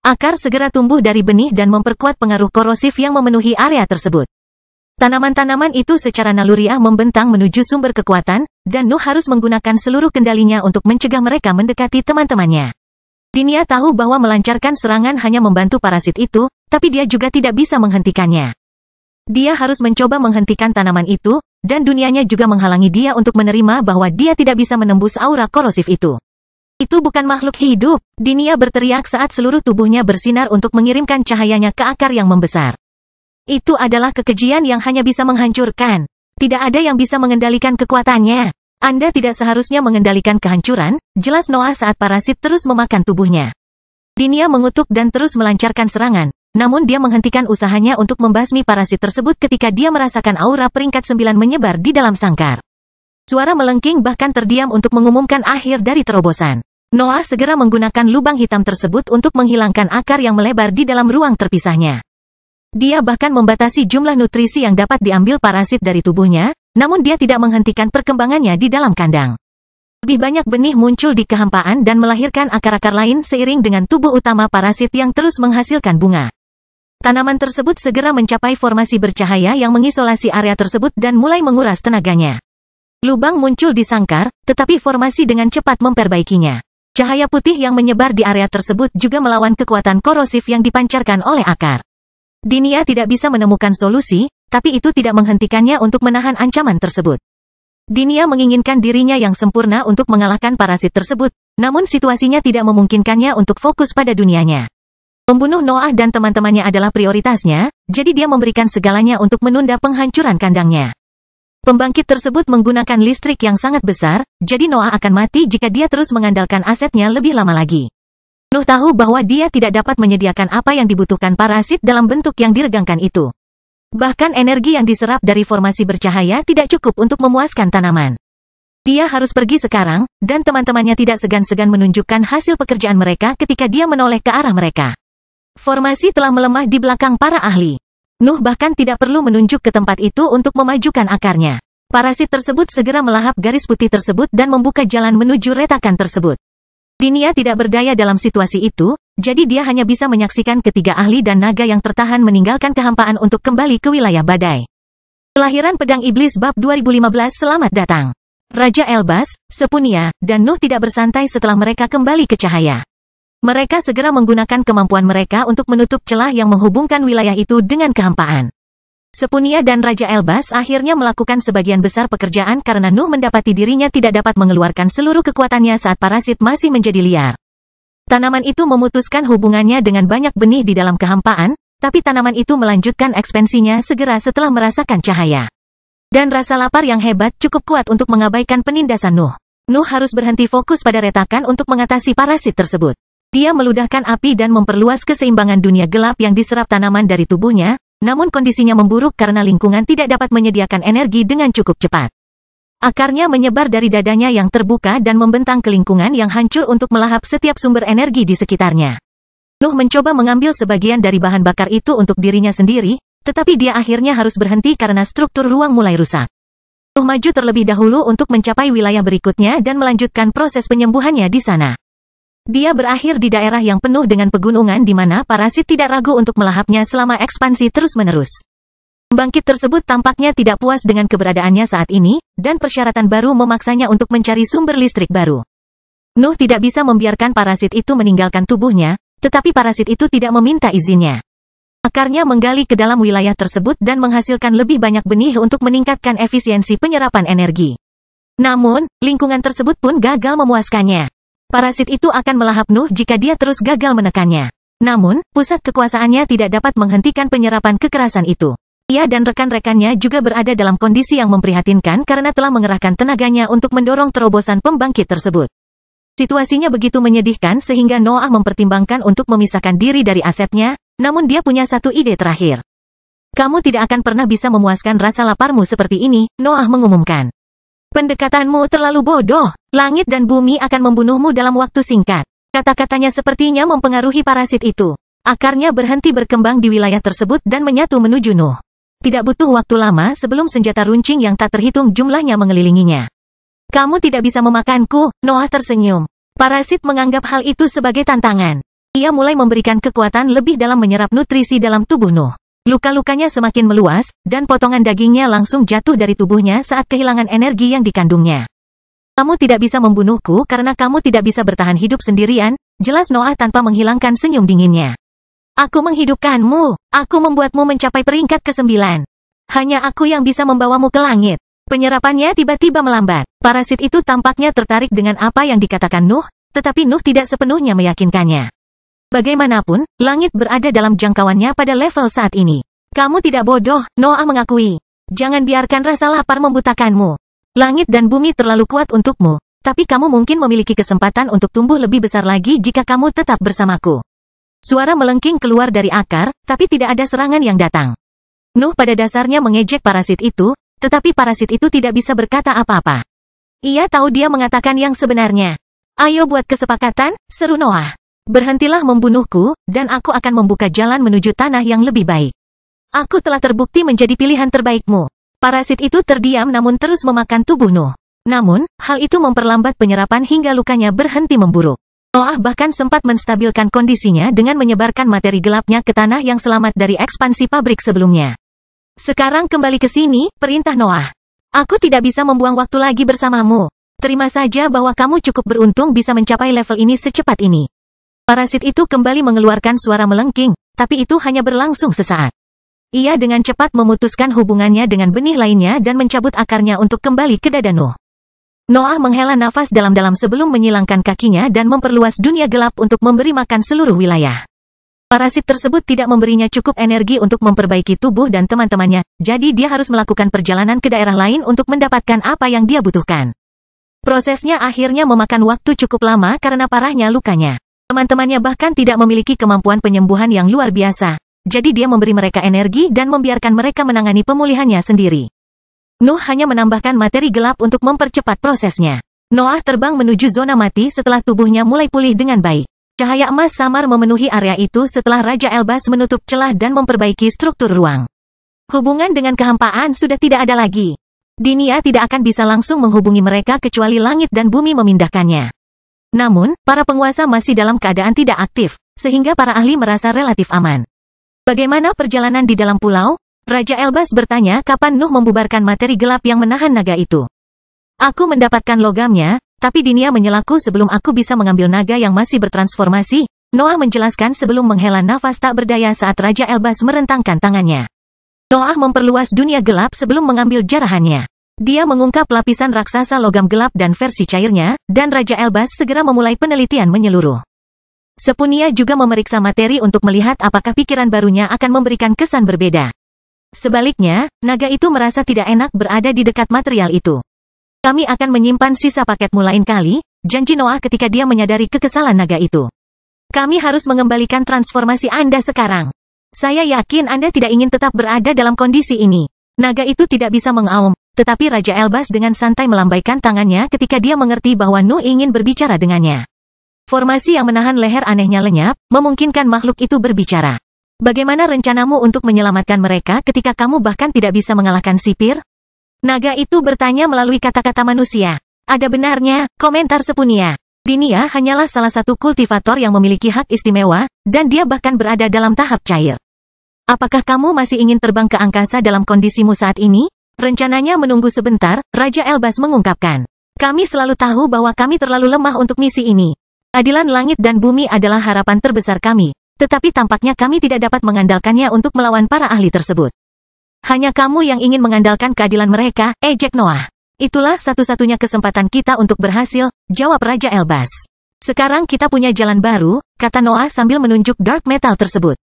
Akar segera tumbuh dari benih dan memperkuat pengaruh korosif yang memenuhi area tersebut. Tanaman-tanaman itu secara naluriah membentang menuju sumber kekuatan, dan Nuh harus menggunakan seluruh kendalinya untuk mencegah mereka mendekati teman-temannya. Dinia tahu bahwa melancarkan serangan hanya membantu parasit itu, tapi dia juga tidak bisa menghentikannya. Dia harus mencoba menghentikan tanaman itu, dan dunianya juga menghalangi dia untuk menerima bahwa dia tidak bisa menembus aura korosif itu. Itu bukan makhluk hidup. Dinia berteriak saat seluruh tubuhnya bersinar untuk mengirimkan cahayanya ke akar yang membesar. Itu adalah kekejian yang hanya bisa menghancurkan. Tidak ada yang bisa mengendalikan kekuatannya. Anda tidak seharusnya mengendalikan kehancuran, jelas Noah saat parasit terus memakan tubuhnya. Dinia mengutuk dan terus melancarkan serangan, namun dia menghentikan usahanya untuk membasmi parasit tersebut ketika dia merasakan aura peringkat 9 menyebar di dalam sangkar. Suara melengking bahkan terdiam untuk mengumumkan akhir dari terobosan. Noah segera menggunakan lubang hitam tersebut untuk menghilangkan akar yang melebar di dalam ruang terpisahnya. Dia bahkan membatasi jumlah nutrisi yang dapat diambil parasit dari tubuhnya, namun dia tidak menghentikan perkembangannya di dalam kandang. Lebih banyak benih muncul di kehampaan dan melahirkan akar-akar lain seiring dengan tubuh utama parasit yang terus menghasilkan bunga. Tanaman tersebut segera mencapai formasi bercahaya yang mengisolasi area tersebut dan mulai menguras tenaganya. Lubang muncul di sangkar, tetapi formasi dengan cepat memperbaikinya. Cahaya putih yang menyebar di area tersebut juga melawan kekuatan korosif yang dipancarkan oleh akar. Dinia tidak bisa menemukan solusi, tapi itu tidak menghentikannya untuk menahan ancaman tersebut. Dinia menginginkan dirinya yang sempurna untuk mengalahkan parasit tersebut, namun situasinya tidak memungkinkannya untuk fokus pada dunianya. Membunuh Noah dan teman-temannya adalah prioritasnya, jadi dia memberikan segalanya untuk menunda penghancuran kandangnya. Pembangkit tersebut menggunakan listrik yang sangat besar, jadi Noah akan mati jika dia terus mengandalkan asetnya lebih lama lagi. Nuh tahu bahwa dia tidak dapat menyediakan apa yang dibutuhkan parasit dalam bentuk yang diregangkan itu. Bahkan energi yang diserap dari formasi bercahaya tidak cukup untuk memuaskan tanaman. Dia harus pergi sekarang, dan teman-temannya tidak segan-segan menunjukkan hasil pekerjaan mereka ketika dia menoleh ke arah mereka. Formasi telah melemah di belakang para ahli. Nuh bahkan tidak perlu menunjuk ke tempat itu untuk memajukan akarnya. Parasit tersebut segera melahap garis putih tersebut dan membuka jalan menuju retakan tersebut. Dinia tidak berdaya dalam situasi itu, jadi dia hanya bisa menyaksikan ketiga ahli dan naga yang tertahan meninggalkan kehampaan untuk kembali ke wilayah badai. Kelahiran Pedang Iblis Bab 2015. Selamat datang. Raja Elbas, Sepunia, dan Nuh tidak bersantai setelah mereka kembali ke cahaya. Mereka segera menggunakan kemampuan mereka untuk menutup celah yang menghubungkan wilayah itu dengan kehampaan. Sepunia dan Raja Elbas akhirnya melakukan sebagian besar pekerjaan karena Nuh mendapati dirinya tidak dapat mengeluarkan seluruh kekuatannya saat parasit masih menjadi liar. Tanaman itu memutuskan hubungannya dengan banyak benih di dalam kehampaan, tapi tanaman itu melanjutkan ekspansinya segera setelah merasakan cahaya. Dan rasa lapar yang hebat cukup kuat untuk mengabaikan penindasan Nuh. Nuh harus berhenti fokus pada retakan untuk mengatasi parasit tersebut. Dia meludahkan api dan memperluas keseimbangan dunia gelap yang diserap tanaman dari tubuhnya, namun kondisinya memburuk karena lingkungan tidak dapat menyediakan energi dengan cukup cepat. Akarnya menyebar dari dadanya yang terbuka dan membentang ke lingkungan yang hancur untuk melahap setiap sumber energi di sekitarnya. Nuh mencoba mengambil sebagian dari bahan bakar itu untuk dirinya sendiri, tetapi dia akhirnya harus berhenti karena struktur ruang mulai rusak. Nuh maju terlebih dahulu untuk mencapai wilayah berikutnya dan melanjutkan proses penyembuhannya di sana. Dia berakhir di daerah yang penuh dengan pegunungan di mana parasit tidak ragu untuk melahapnya selama ekspansi terus-menerus. Pembangkit tersebut tampaknya tidak puas dengan keberadaannya saat ini, dan persyaratan baru memaksanya untuk mencari sumber listrik baru. Nuh tidak bisa membiarkan parasit itu meninggalkan tubuhnya, tetapi parasit itu tidak meminta izinnya. Akarnya menggali ke dalam wilayah tersebut dan menghasilkan lebih banyak benih untuk meningkatkan efisiensi penyerapan energi. Namun, lingkungan tersebut pun gagal memuaskannya. Parasit itu akan melahap Nuh jika dia terus gagal menekannya. Namun, pusat kekuasaannya tidak dapat menghentikan penyerapan kekerasan itu. Ia dan rekan-rekannya juga berada dalam kondisi yang memprihatinkan karena telah mengerahkan tenaganya untuk mendorong terobosan pembangkit tersebut. Situasinya begitu menyedihkan sehingga Noah mempertimbangkan untuk memisahkan diri dari asetnya, namun dia punya satu ide terakhir. Kamu tidak akan pernah bisa memuaskan rasa laparmu seperti ini, Noah mengumumkan. Pendekatanmu terlalu bodoh. Langit dan bumi akan membunuhmu dalam waktu singkat. Kata-katanya sepertinya mempengaruhi parasit itu. Akarnya berhenti berkembang di wilayah tersebut dan menyatu menuju Nuh. Tidak butuh waktu lama sebelum senjata runcing yang tak terhitung jumlahnya mengelilinginya. Kamu tidak bisa memakanku, Noah tersenyum. Parasit menganggap hal itu sebagai tantangan. Ia mulai memberikan kekuatan lebih dalam menyerap nutrisi dalam tubuh Nuh. Luka-lukanya semakin meluas, dan potongan dagingnya langsung jatuh dari tubuhnya saat kehilangan energi yang dikandungnya. Kamu tidak bisa membunuhku karena kamu tidak bisa bertahan hidup sendirian, jelas Noah tanpa menghilangkan senyum dinginnya. Aku menghidupkanmu, aku membuatmu mencapai peringkat ke-9. Hanya aku yang bisa membawamu ke langit. Penyerapannya tiba-tiba melambat. Parasit itu tampaknya tertarik dengan apa yang dikatakan Nuh, tetapi Nuh tidak sepenuhnya meyakinkannya. Bagaimanapun, langit berada dalam jangkauannya pada level saat ini. Kamu tidak bodoh, Noah mengakui. Jangan biarkan rasa lapar membutakanmu. Langit dan bumi terlalu kuat untukmu, tapi kamu mungkin memiliki kesempatan untuk tumbuh lebih besar lagi jika kamu tetap bersamaku. Suara melengking keluar dari akar, tapi tidak ada serangan yang datang. Nuh pada dasarnya mengejek parasit itu, tetapi parasit itu tidak bisa berkata apa-apa. Ia tahu dia mengatakan yang sebenarnya. Ayo buat kesepakatan, seru Noah. Berhentilah membunuhku, dan aku akan membuka jalan menuju tanah yang lebih baik. Aku telah terbukti menjadi pilihan terbaikmu. Parasit itu terdiam namun terus memakan tubuh Nuh. Namun, hal itu memperlambat penyerapan hingga lukanya berhenti memburuk. Noah bahkan sempat menstabilkan kondisinya dengan menyebarkan materi gelapnya ke tanah yang selamat dari ekspansi pabrik sebelumnya. Sekarang kembali ke sini, perintah Noah. Aku tidak bisa membuang waktu lagi bersamamu. Terima saja bahwa kamu cukup beruntung bisa mencapai level ini secepat ini. Parasit itu kembali mengeluarkan suara melengking, tapi itu hanya berlangsung sesaat. Ia dengan cepat memutuskan hubungannya dengan benih lainnya dan mencabut akarnya untuk kembali ke dada Nuh. Noah menghela nafas dalam-dalam sebelum menyilangkan kakinya dan memperluas dunia gelap untuk memberi makan seluruh wilayah. Parasit tersebut tidak memberinya cukup energi untuk memperbaiki tubuh dan teman-temannya, jadi dia harus melakukan perjalanan ke daerah lain untuk mendapatkan apa yang dia butuhkan. Prosesnya akhirnya memakan waktu cukup lama karena parahnya lukanya. Teman-temannya bahkan tidak memiliki kemampuan penyembuhan yang luar biasa. Jadi dia memberi mereka energi dan membiarkan mereka menangani pemulihannya sendiri. Nuh hanya menambahkan materi gelap untuk mempercepat prosesnya. Noah terbang menuju zona mati setelah tubuhnya mulai pulih dengan baik. Cahaya emas samar memenuhi area itu setelah Raja Elbas menutup celah dan memperbaiki struktur ruang. Hubungan dengan kehampaan sudah tidak ada lagi. Dinia tidak akan bisa langsung menghubungi mereka kecuali langit dan bumi memindahkannya. Namun, para penguasa masih dalam keadaan tidak aktif, sehingga para ahli merasa relatif aman. Bagaimana perjalanan di dalam pulau? Raja Elbas bertanya kapan Nuh membubarkan materi gelap yang menahan naga itu. Aku mendapatkan logamnya, tapi Dinia menyelaku sebelum aku bisa mengambil naga yang masih bertransformasi. Noah menjelaskan sebelum menghela nafas tak berdaya saat Raja Elbas merentangkan tangannya. Noah memperluas dunia gelap sebelum mengambil jarahannya. Dia mengungkap lapisan raksasa logam gelap dan versi cairnya, dan Raja Elbas segera memulai penelitian menyeluruh. Sepunia juga memeriksa materi untuk melihat apakah pikiran barunya akan memberikan kesan berbeda. Sebaliknya, naga itu merasa tidak enak berada di dekat material itu. Kami akan menyimpan sisa paketmu lain kali, janji Noah ketika dia menyadari kekesalan naga itu. Kami harus mengembalikan transformasi Anda sekarang. Saya yakin Anda tidak ingin tetap berada dalam kondisi ini. Naga itu tidak bisa mengaum, tetapi Raja Elbas dengan santai melambaikan tangannya ketika dia mengerti bahwa Nuh ingin berbicara dengannya. Formasi yang menahan leher anehnya lenyap, memungkinkan makhluk itu berbicara. Bagaimana rencanamu untuk menyelamatkan mereka ketika kamu bahkan tidak bisa mengalahkan sipir? Naga itu bertanya melalui kata-kata manusia. Ada benarnya, komentar Sepunia. Dinia hanyalah salah satu kultivator yang memiliki hak istimewa, dan dia bahkan berada dalam tahap cair. Apakah kamu masih ingin terbang ke angkasa dalam kondisimu saat ini? Rencananya menunggu sebentar, Raja Elbas mengungkapkan. Kami selalu tahu bahwa kami terlalu lemah untuk misi ini. Keadilan langit dan bumi adalah harapan terbesar kami. Tetapi tampaknya kami tidak dapat mengandalkannya untuk melawan para ahli tersebut. Hanya kamu yang ingin mengandalkan keadilan mereka, ejek Noah. Itulah satu-satunya kesempatan kita untuk berhasil, jawab Raja Elbas. Sekarang kita punya jalan baru, kata Noah sambil menunjuk dark metal tersebut.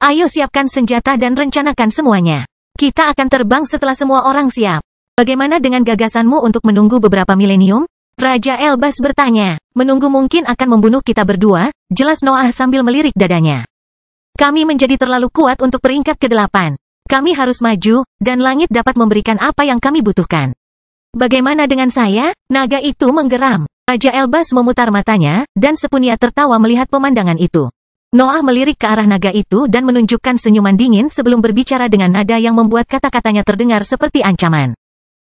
Ayo siapkan senjata dan rencanakan semuanya. Kita akan terbang setelah semua orang siap. Bagaimana dengan gagasanmu untuk menunggu beberapa milenium? Raja Elbas bertanya. Menunggu mungkin akan membunuh kita berdua, jelas Noah sambil melirik dadanya. Kami menjadi terlalu kuat untuk peringkat ke-8. Kami harus maju, dan langit dapat memberikan apa yang kami butuhkan. Bagaimana dengan saya? Naga itu menggeram. Raja Elbas memutar matanya, dan Sepunia tertawa melihat pemandangan itu. Noah melirik ke arah naga itu dan menunjukkan senyuman dingin sebelum berbicara dengan nada yang membuat kata-katanya terdengar seperti ancaman.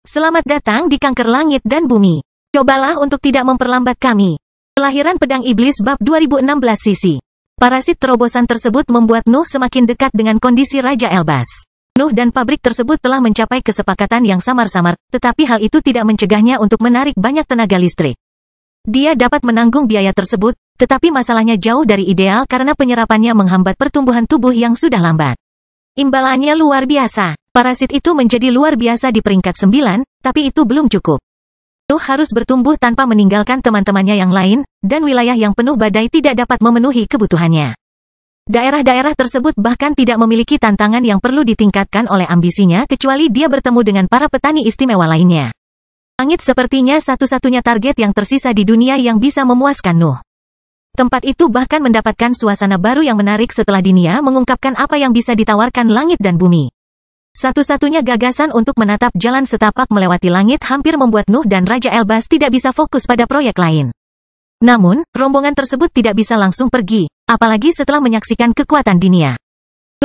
Selamat datang di kanker langit dan bumi. Cobalah untuk tidak memperlambat kami. Kelahiran Pedang Iblis bab 2016 sisi. Parasit terobosan tersebut membuat Nuh semakin dekat dengan kondisi Raja Elbas. Nuh dan pabrik tersebut telah mencapai kesepakatan yang samar-samar, tetapi hal itu tidak mencegahnya untuk menarik banyak tenaga listrik. Dia dapat menanggung biaya tersebut, tetapi masalahnya jauh dari ideal karena penyerapannya menghambat pertumbuhan tubuh yang sudah lambat. Imbalannya luar biasa. Parasit itu menjadi luar biasa di peringkat 9, tapi itu belum cukup. Nuh harus bertumbuh tanpa meninggalkan teman-temannya yang lain, dan wilayah yang penuh badai tidak dapat memenuhi kebutuhannya. Daerah-daerah tersebut bahkan tidak memiliki tantangan yang perlu ditingkatkan oleh ambisinya kecuali dia bertemu dengan para petani istimewa lainnya. Langit sepertinya satu-satunya target yang tersisa di dunia yang bisa memuaskan Nuh. Tempat itu bahkan mendapatkan suasana baru yang menarik setelah Dinia mengungkapkan apa yang bisa ditawarkan langit dan bumi. Satu-satunya gagasan untuk menatap jalan setapak melewati langit hampir membuat Nuh dan Raja Elbas tidak bisa fokus pada proyek lain. Namun, rombongan tersebut tidak bisa langsung pergi, apalagi setelah menyaksikan kekuatan Dinia.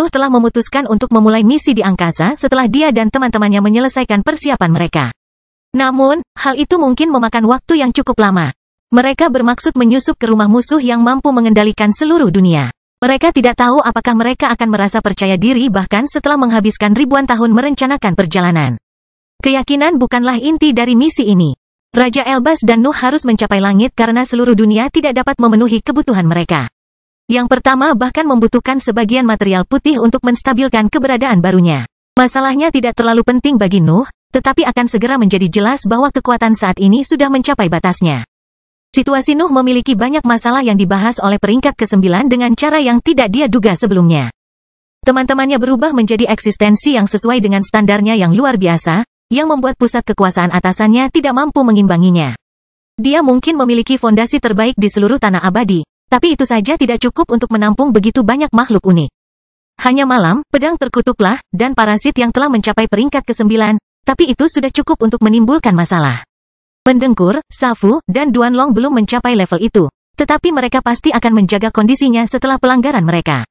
Nuh telah memutuskan untuk memulai misi di angkasa setelah dia dan teman-temannya menyelesaikan persiapan mereka. Namun, hal itu mungkin memakan waktu yang cukup lama. Mereka bermaksud menyusup ke rumah musuh yang mampu mengendalikan seluruh dunia. Mereka tidak tahu apakah mereka akan merasa percaya diri bahkan setelah menghabiskan ribuan tahun merencanakan perjalanan. Keyakinan bukanlah inti dari misi ini. Raja Elbas dan Nuh harus mencapai langit karena seluruh dunia tidak dapat memenuhi kebutuhan mereka. Yang pertama bahkan membutuhkan sebagian material putih untuk menstabilkan keberadaan barunya. Masalahnya tidak terlalu penting bagi Nuh, tetapi akan segera menjadi jelas bahwa kekuatan saat ini sudah mencapai batasnya. Situasi Nuh memiliki banyak masalah yang dibahas oleh peringkat ke-9 dengan cara yang tidak dia duga sebelumnya. Teman-temannya berubah menjadi eksistensi yang sesuai dengan standarnya yang luar biasa, yang membuat pusat kekuasaan atasannya tidak mampu mengimbanginya. Dia mungkin memiliki fondasi terbaik di seluruh tanah abadi, tapi itu saja tidak cukup untuk menampung begitu banyak makhluk unik. Hanya malam, pedang terkutuklah, dan parasit yang telah mencapai peringkat ke-9, tapi itu sudah cukup untuk menimbulkan masalah. Pendengkur, Safu, dan Duanlong belum mencapai level itu, tetapi mereka pasti akan menjaga kondisinya setelah pelanggaran mereka.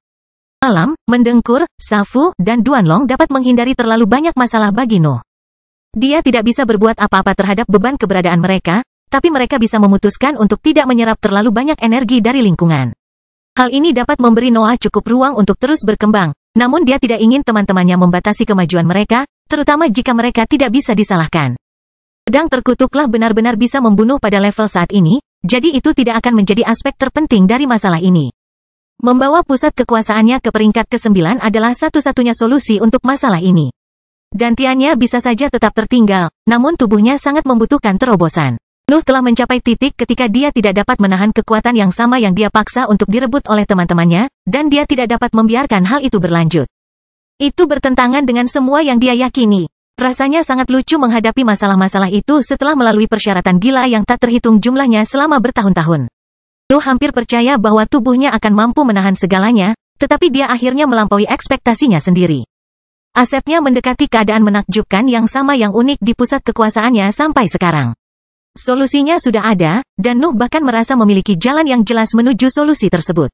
Malam, Mendengkur, Safu, dan Duanlong dapat menghindari terlalu banyak masalah bagi Nuh. Dia tidak bisa berbuat apa-apa terhadap beban keberadaan mereka, tapi mereka bisa memutuskan untuk tidak menyerap terlalu banyak energi dari lingkungan. Hal ini dapat memberi Noah cukup ruang untuk terus berkembang, namun dia tidak ingin teman-temannya membatasi kemajuan mereka, terutama jika mereka tidak bisa disalahkan. Pedang terkutuklah benar-benar bisa membunuh pada level saat ini, jadi itu tidak akan menjadi aspek terpenting dari masalah ini. Membawa pusat kekuasaannya ke peringkat ke-9 adalah satu-satunya solusi untuk masalah ini. Dantiannya bisa saja tetap tertinggal, namun tubuhnya sangat membutuhkan terobosan. Nuh telah mencapai titik ketika dia tidak dapat menahan kekuatan yang sama yang dia paksa untuk direbut oleh teman-temannya, dan dia tidak dapat membiarkan hal itu berlanjut. Itu bertentangan dengan semua yang dia yakini. Rasanya sangat lucu menghadapi masalah-masalah itu setelah melalui persyaratan gila yang tak terhitung jumlahnya selama bertahun-tahun. Nuh hampir percaya bahwa tubuhnya akan mampu menahan segalanya, tetapi dia akhirnya melampaui ekspektasinya sendiri. Asetnya mendekati keadaan menakjubkan yang sama yang unik di pusat kekuasaannya sampai sekarang. Solusinya sudah ada, dan Nuh bahkan merasa memiliki jalan yang jelas menuju solusi tersebut.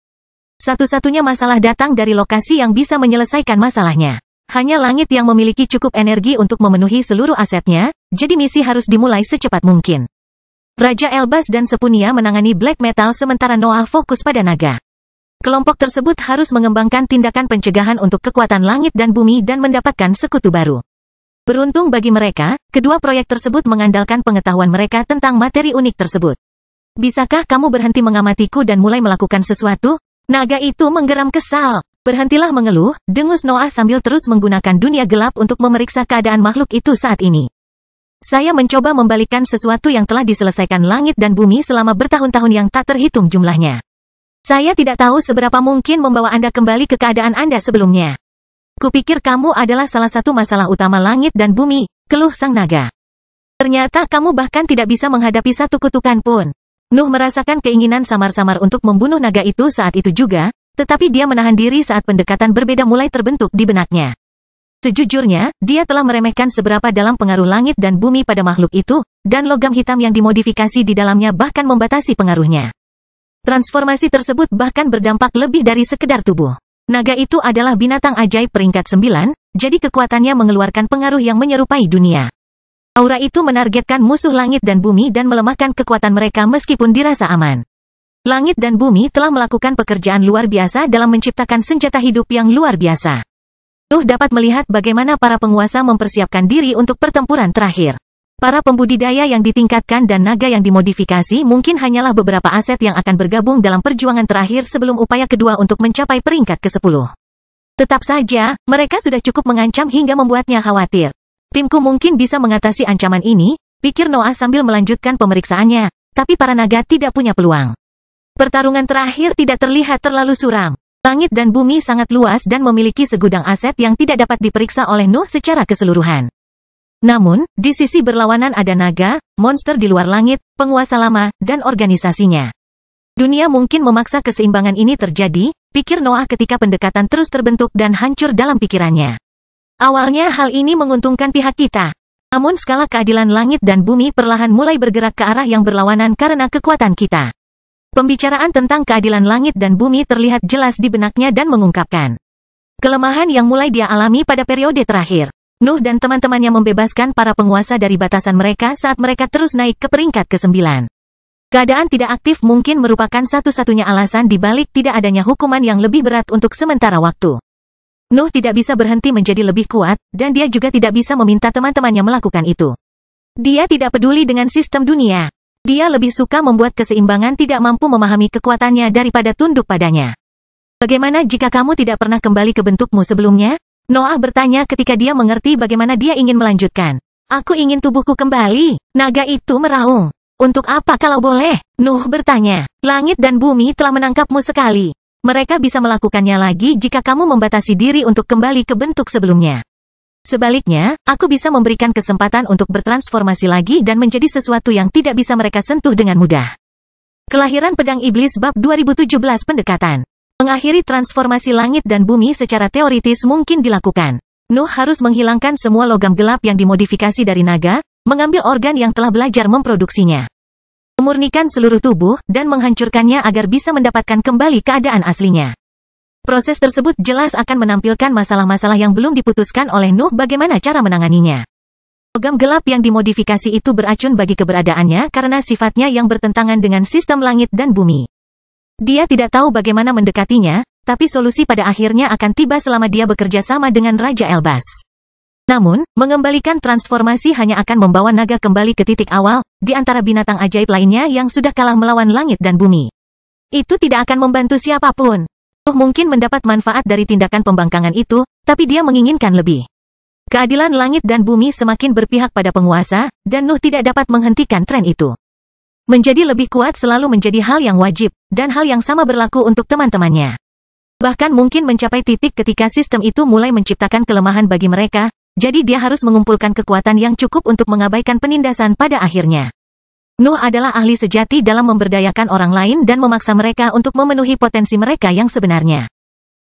Satu-satunya masalah datang dari lokasi yang bisa menyelesaikan masalahnya. Hanya langit yang memiliki cukup energi untuk memenuhi seluruh asetnya, jadi misi harus dimulai secepat mungkin. Raja Elbas dan Sepunia menangani black metal sementara Noah fokus pada naga. Kelompok tersebut harus mengembangkan tindakan pencegahan untuk kekuatan langit dan bumi dan mendapatkan sekutu baru. Beruntung bagi mereka, kedua proyek tersebut mengandalkan pengetahuan mereka tentang materi unik tersebut. Bisakah kamu berhenti mengamatiku dan mulai melakukan sesuatu? Naga itu menggeram kesal. Berhentilah mengeluh, dengus Noah sambil terus menggunakan dunia gelap untuk memeriksa keadaan makhluk itu saat ini. Saya mencoba membalikkan sesuatu yang telah diselesaikan langit dan bumi selama bertahun-tahun yang tak terhitung jumlahnya. Saya tidak tahu seberapa mungkin membawa Anda kembali ke keadaan Anda sebelumnya. Kupikir kamu adalah salah satu masalah utama langit dan bumi, keluh sang naga. Ternyata kamu bahkan tidak bisa menghadapi satu kutukan pun. Nuh merasakan keinginan samar-samar untuk membunuh naga itu saat itu juga, tetapi dia menahan diri saat pendekatan berbeda mulai terbentuk di benaknya. Sejujurnya, dia telah meremehkan seberapa dalam pengaruh langit dan bumi pada makhluk itu, dan logam hitam yang dimodifikasi di dalamnya bahkan membatasi pengaruhnya. Transformasi tersebut bahkan berdampak lebih dari sekedar tubuh. Naga itu adalah binatang ajaib peringkat 9, jadi kekuatannya mengeluarkan pengaruh yang menyerupai dunia. Aura itu menargetkan musuh langit dan bumi dan melemahkan kekuatan mereka meskipun dirasa aman. Langit dan bumi telah melakukan pekerjaan luar biasa dalam menciptakan senjata hidup yang luar biasa. Nuh dapat melihat bagaimana para penguasa mempersiapkan diri untuk pertempuran terakhir. Para pembudidaya yang ditingkatkan dan naga yang dimodifikasi mungkin hanyalah beberapa aset yang akan bergabung dalam perjuangan terakhir sebelum upaya kedua untuk mencapai peringkat ke-10. Tetap saja, mereka sudah cukup mengancam hingga membuatnya khawatir. Timku mungkin bisa mengatasi ancaman ini, pikir Noah sambil melanjutkan pemeriksaannya, tapi para naga tidak punya peluang. Pertarungan terakhir tidak terlihat terlalu suram. Langit dan bumi sangat luas dan memiliki segudang aset yang tidak dapat diperiksa oleh Nuh secara keseluruhan. Namun, di sisi berlawanan ada naga, monster di luar langit, penguasa lama, dan organisasinya. Dunia mungkin memaksa keseimbangan ini terjadi, pikir Noah ketika pendekatan terus terbentuk dan hancur dalam pikirannya. Awalnya hal ini menguntungkan pihak kita. Namun skala keadilan langit dan bumi perlahan mulai bergerak ke arah yang berlawanan karena kekuatan kita. Pembicaraan tentang keadilan langit dan bumi terlihat jelas di benaknya dan mengungkapkan kelemahan yang mulai dia alami pada periode terakhir. Nuh dan teman-temannya membebaskan para penguasa dari batasan mereka saat mereka terus naik ke peringkat ke-9. Keadaan tidak aktif mungkin merupakan satu-satunya alasan di balik tidak adanya hukuman yang lebih berat untuk sementara waktu. Nuh tidak bisa berhenti menjadi lebih kuat, dan dia juga tidak bisa meminta teman-temannya melakukan itu. Dia tidak peduli dengan sistem dunia. Dia lebih suka membuat keseimbangan tidak mampu memahami kekuatannya daripada tunduk padanya. Bagaimana jika kamu tidak pernah kembali ke bentukmu sebelumnya? Noah bertanya ketika dia mengerti bagaimana dia ingin melanjutkan. Aku ingin tubuhku kembali. Naga itu meraung. Untuk apa kalau boleh? Nuh bertanya. Langit dan bumi telah menangkapmu sekali. Mereka bisa melakukannya lagi jika kamu membatasi diri untuk kembali ke bentuk sebelumnya. Sebaliknya, aku bisa memberikan kesempatan untuk bertransformasi lagi dan menjadi sesuatu yang tidak bisa mereka sentuh dengan mudah. Kelahiran Pedang Iblis Bab 2017 Pendekatan. Mengakhiri transformasi langit dan bumi secara teoritis mungkin dilakukan. Nuh harus menghilangkan semua logam gelap yang dimodifikasi dari naga, mengambil organ yang telah belajar memproduksinya, memurnikan seluruh tubuh, dan menghancurkannya agar bisa mendapatkan kembali keadaan aslinya. Proses tersebut jelas akan menampilkan masalah-masalah yang belum diputuskan oleh Nuh bagaimana cara menanganinya. Logam gelap yang dimodifikasi itu beracun bagi keberadaannya karena sifatnya yang bertentangan dengan sistem langit dan bumi. Dia tidak tahu bagaimana mendekatinya, tapi solusi pada akhirnya akan tiba selama dia bekerja sama dengan Raja Elbas. Namun, mengembalikan transformasi hanya akan membawa naga kembali ke titik awal, di antara binatang ajaib lainnya yang sudah kalah melawan langit dan bumi. Itu tidak akan membantu siapapun. Nuh mungkin mendapat manfaat dari tindakan pembangkangan itu, tapi dia menginginkan lebih. Keadilan langit dan bumi semakin berpihak pada penguasa, dan Nuh tidak dapat menghentikan tren itu. Menjadi lebih kuat selalu menjadi hal yang wajib, dan hal yang sama berlaku untuk teman-temannya. Bahkan mungkin mencapai titik ketika sistem itu mulai menciptakan kelemahan bagi mereka, jadi dia harus mengumpulkan kekuatan yang cukup untuk mengabaikan penindasan pada akhirnya. Nuh adalah ahli sejati dalam memberdayakan orang lain dan memaksa mereka untuk memenuhi potensi mereka yang sebenarnya.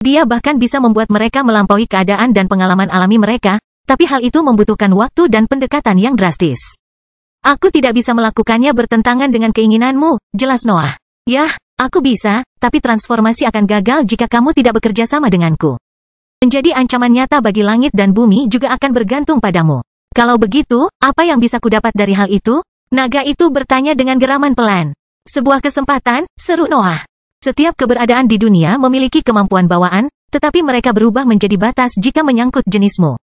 Dia bahkan bisa membuat mereka melampaui keadaan dan pengalaman alami mereka, tapi hal itu membutuhkan waktu dan pendekatan yang drastis. Aku tidak bisa melakukannya bertentangan dengan keinginanmu, jelas Noah. Yah, aku bisa, tapi transformasi akan gagal jika kamu tidak bekerja sama denganku. Menjadi ancaman nyata bagi langit dan bumi juga akan bergantung padamu. Kalau begitu, apa yang bisa kudapat dari hal itu? Naga itu bertanya dengan geraman pelan. Sebuah kesempatan, seru Noah. Setiap keberadaan di dunia memiliki kemampuan bawaan, tetapi mereka berubah menjadi batas jika menyangkut jenismu.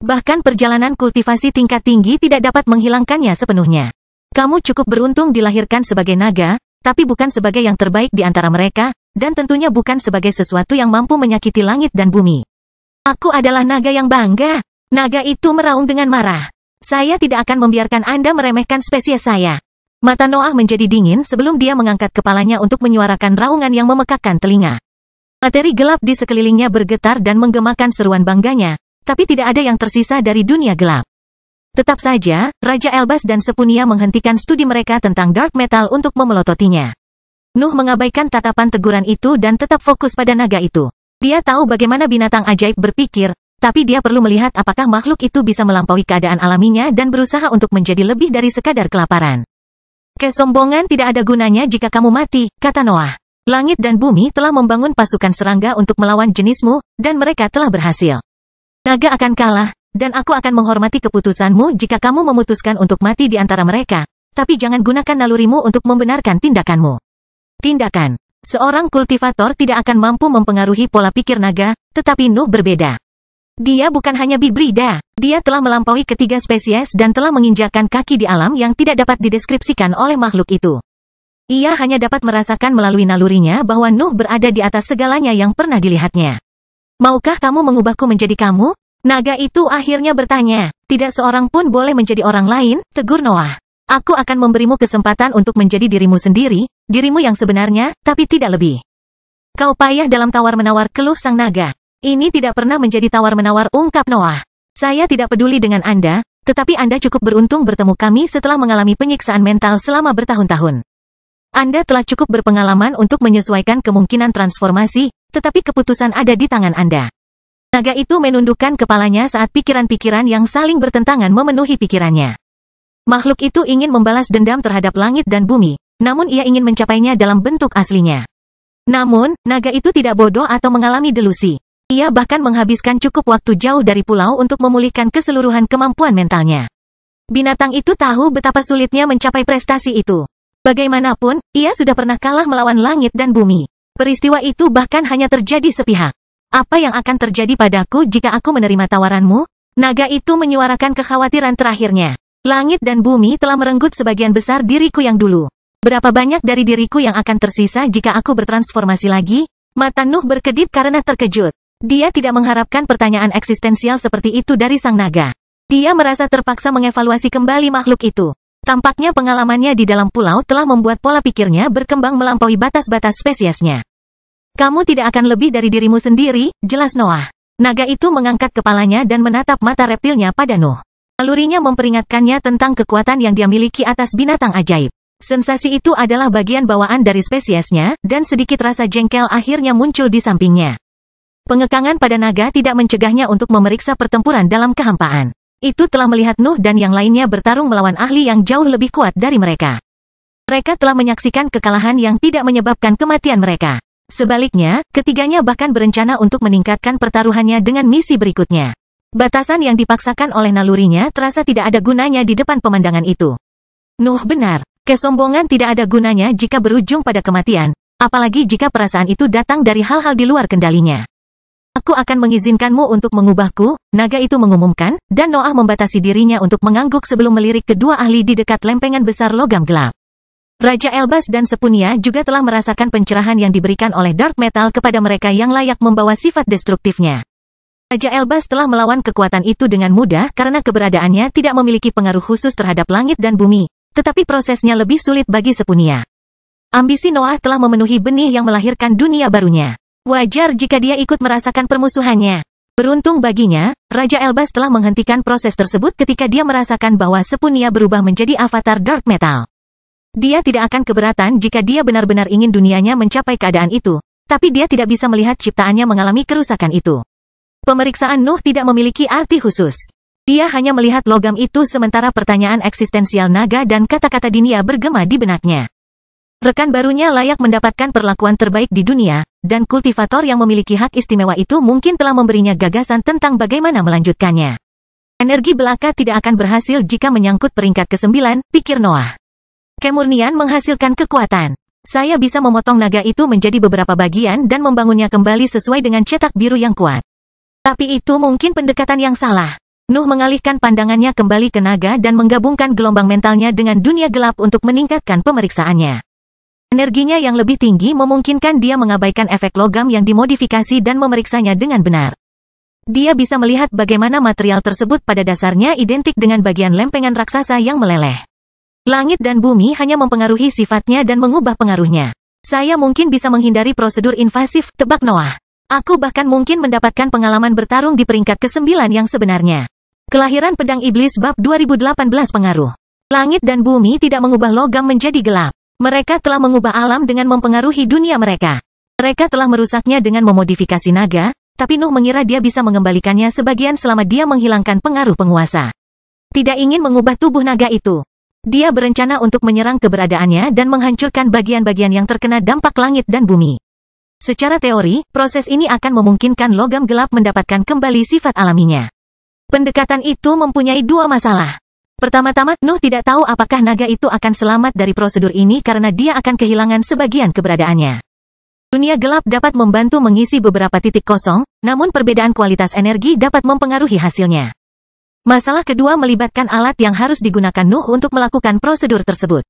Bahkan perjalanan kultivasi tingkat tinggi tidak dapat menghilangkannya sepenuhnya. Kamu cukup beruntung dilahirkan sebagai naga, tapi bukan sebagai yang terbaik di antara mereka, dan tentunya bukan sebagai sesuatu yang mampu menyakiti langit dan bumi. Aku adalah naga yang bangga. Naga itu meraung dengan marah. Saya tidak akan membiarkan Anda meremehkan spesies saya. Mata Noah menjadi dingin sebelum dia mengangkat kepalanya untuk menyuarakan raungan yang memekakkan telinga. Materi gelap di sekelilingnya bergetar dan menggemakan seruan bangganya. Tapi tidak ada yang tersisa dari dunia gelap. Tetap saja, Raja Elbas dan Sepunia menghentikan studi mereka tentang dark metal untuk memelototinya. Nuh mengabaikan tatapan teguran itu dan tetap fokus pada naga itu. Dia tahu bagaimana binatang ajaib berpikir, tapi dia perlu melihat apakah makhluk itu bisa melampaui keadaan alaminya dan berusaha untuk menjadi lebih dari sekadar kelaparan. Kesombongan tidak ada gunanya jika kamu mati, kata Noah. Langit dan bumi telah membangun pasukan serangga untuk melawan jenismu, dan mereka telah berhasil. Naga akan kalah, dan aku akan menghormati keputusanmu jika kamu memutuskan untuk mati di antara mereka, tapi jangan gunakan nalurimu untuk membenarkan tindakanmu. Tindakan. Seorang kultivator tidak akan mampu mempengaruhi pola pikir naga, tetapi Nuh berbeda. Dia bukan hanya hibrida, dia telah melampaui ketiga spesies dan telah menginjakkan kaki di alam yang tidak dapat dideskripsikan oleh makhluk itu. Ia hanya dapat merasakan melalui nalurinya bahwa Nuh berada di atas segalanya yang pernah dilihatnya. Maukah kamu mengubahku menjadi kamu? Naga itu akhirnya bertanya. Tidak seorang pun boleh menjadi orang lain, tegur Noah. Aku akan memberimu kesempatan untuk menjadi dirimu sendiri, dirimu yang sebenarnya, tapi tidak lebih. Kau payah dalam tawar-menawar, keluh sang naga. Ini tidak pernah menjadi tawar-menawar, ungkap Noah. Saya tidak peduli dengan Anda, tetapi Anda cukup beruntung bertemu kami setelah mengalami penyiksaan mental selama bertahun-tahun. Anda telah cukup berpengalaman untuk menyesuaikan kemungkinan transformasi, tetapi keputusan ada di tangan Anda. Naga itu menundukkan kepalanya saat pikiran-pikiran yang saling bertentangan memenuhi pikirannya. Makhluk itu ingin membalas dendam terhadap langit dan bumi, namun ia ingin mencapainya dalam bentuk aslinya. Namun, naga itu tidak bodoh atau mengalami delusi. Ia bahkan menghabiskan cukup waktu jauh dari pulau untuk memulihkan keseluruhan kemampuan mentalnya. Binatang itu tahu betapa sulitnya mencapai prestasi itu. Bagaimanapun, ia sudah pernah kalah melawan langit dan bumi. Peristiwa itu bahkan hanya terjadi sepihak. Apa yang akan terjadi padaku jika aku menerima tawaranmu? Naga itu menyuarakan kekhawatiran terakhirnya. Langit dan bumi telah merenggut sebagian besar diriku yang dulu. Berapa banyak dari diriku yang akan tersisa jika aku bertransformasi lagi? Mata Nuh berkedip karena terkejut. Dia tidak mengharapkan pertanyaan eksistensial seperti itu dari sang naga. Dia merasa terpaksa mengevaluasi kembali makhluk itu. Tampaknya pengalamannya di dalam pulau telah membuat pola pikirnya berkembang melampaui batas-batas spesiesnya. Kamu tidak akan lebih dari dirimu sendiri, jelas Noah. Naga itu mengangkat kepalanya dan menatap mata reptilnya pada Nuh. Nalurinya memperingatkannya tentang kekuatan yang dia miliki atas binatang ajaib. Sensasi itu adalah bagian bawaan dari spesiesnya, dan sedikit rasa jengkel akhirnya muncul di sampingnya. Pengekangan pada naga tidak mencegahnya untuk memeriksa pertempuran dalam kehampaan. Itu telah melihat Nuh dan yang lainnya bertarung melawan ahli yang jauh lebih kuat dari mereka. Mereka telah menyaksikan kekalahan yang tidak menyebabkan kematian mereka. Sebaliknya, ketiganya bahkan berencana untuk meningkatkan pertaruhannya dengan misi berikutnya. Batasan yang dipaksakan oleh nalurinya terasa tidak ada gunanya di depan pemandangan itu. Nuh benar, kesombongan tidak ada gunanya jika berujung pada kematian, apalagi jika perasaan itu datang dari hal-hal di luar kendalinya. Aku akan mengizinkanmu untuk mengubahku, naga itu mengumumkan, dan Noah membatasi dirinya untuk mengangguk sebelum melirik kedua ahli di dekat lempengan besar logam gelap. Raja Elbas dan Sepunia juga telah merasakan pencerahan yang diberikan oleh dark metal kepada mereka yang layak membawa sifat destruktifnya. Raja Elbas telah melawan kekuatan itu dengan mudah karena keberadaannya tidak memiliki pengaruh khusus terhadap langit dan bumi, tetapi prosesnya lebih sulit bagi Sepunia. Ambisi Noah telah memenuhi benih yang melahirkan dunia barunya. Wajar jika dia ikut merasakan permusuhannya. Beruntung baginya, Raja Elbas telah menghentikan proses tersebut ketika dia merasakan bahwa Sepunia berubah menjadi avatar Dark Metal. Dia tidak akan keberatan jika dia benar-benar ingin dunianya mencapai keadaan itu, tapi dia tidak bisa melihat ciptaannya mengalami kerusakan itu. Pemeriksaan Nuh tidak memiliki arti khusus. Dia hanya melihat logam itu sementara pertanyaan eksistensial naga dan kata-kata Dinia bergema di benaknya. Rekan barunya layak mendapatkan perlakuan terbaik di dunia, dan kultivator yang memiliki hak istimewa itu mungkin telah memberinya gagasan tentang bagaimana melanjutkannya. Energi belaka tidak akan berhasil jika menyangkut peringkat ke-9, pikir Noah. Kemurnian menghasilkan kekuatan. Saya bisa memotong naga itu menjadi beberapa bagian dan membangunnya kembali sesuai dengan cetak biru yang kuat. Tapi itu mungkin pendekatan yang salah. Nuh mengalihkan pandangannya kembali ke naga dan menggabungkan gelombang mentalnya dengan dunia gelap untuk meningkatkan pemeriksaannya. Energinya yang lebih tinggi memungkinkan dia mengabaikan efek logam yang dimodifikasi dan memeriksanya dengan benar. Dia bisa melihat bagaimana material tersebut pada dasarnya identik dengan bagian lempengan raksasa yang meleleh. Langit dan bumi hanya mempengaruhi sifatnya dan mengubah pengaruhnya. Saya mungkin bisa menghindari prosedur invasif, tebak Noah. Aku bahkan mungkin mendapatkan pengalaman bertarung di peringkat ke-9 yang sebenarnya. Kelahiran Pedang Iblis bab 2018 pengaruh. Langit dan bumi tidak mengubah logam menjadi gelap. Mereka telah mengubah alam dengan mempengaruhi dunia mereka. Mereka telah merusaknya dengan memodifikasi naga, tapi Nuh mengira dia bisa mengembalikannya sebagian selama dia menghilangkan pengaruh penguasa. Tidak ingin mengubah tubuh naga itu. Dia berencana untuk menyerang keberadaannya dan menghancurkan bagian-bagian yang terkena dampak langit dan bumi. Secara teori, proses ini akan memungkinkan logam gelap mendapatkan kembali sifat alaminya. Pendekatan itu mempunyai dua masalah. Pertama-tama, Nuh tidak tahu apakah naga itu akan selamat dari prosedur ini karena dia akan kehilangan sebagian keberadaannya. Dunia gelap dapat membantu mengisi beberapa titik kosong, namun perbedaan kualitas energi dapat mempengaruhi hasilnya. Masalah kedua melibatkan alat yang harus digunakan Nuh untuk melakukan prosedur tersebut.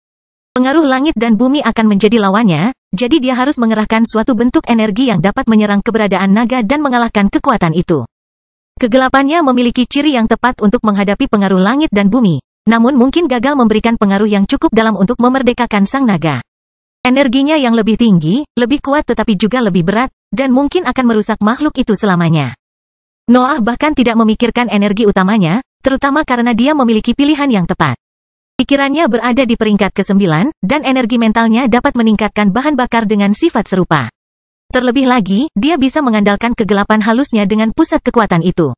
Pengaruh langit dan bumi akan menjadi lawannya, jadi dia harus mengerahkan suatu bentuk energi yang dapat menyerang keberadaan naga dan mengalahkan kekuatan itu. Kegelapannya memiliki ciri yang tepat untuk menghadapi pengaruh langit dan bumi, namun mungkin gagal memberikan pengaruh yang cukup dalam untuk memerdekakan sang naga. Energinya yang lebih tinggi, lebih kuat tetapi juga lebih berat, dan mungkin akan merusak makhluk itu selamanya. Noah bahkan tidak memikirkan energi utamanya, terutama karena dia memiliki pilihan yang tepat. Pikirannya berada di peringkat ke-9, dan energi mentalnya dapat meningkatkan bahan bakar dengan sifat serupa. Terlebih lagi, dia bisa mengandalkan kegelapan halusnya dengan pusat kekuatan itu.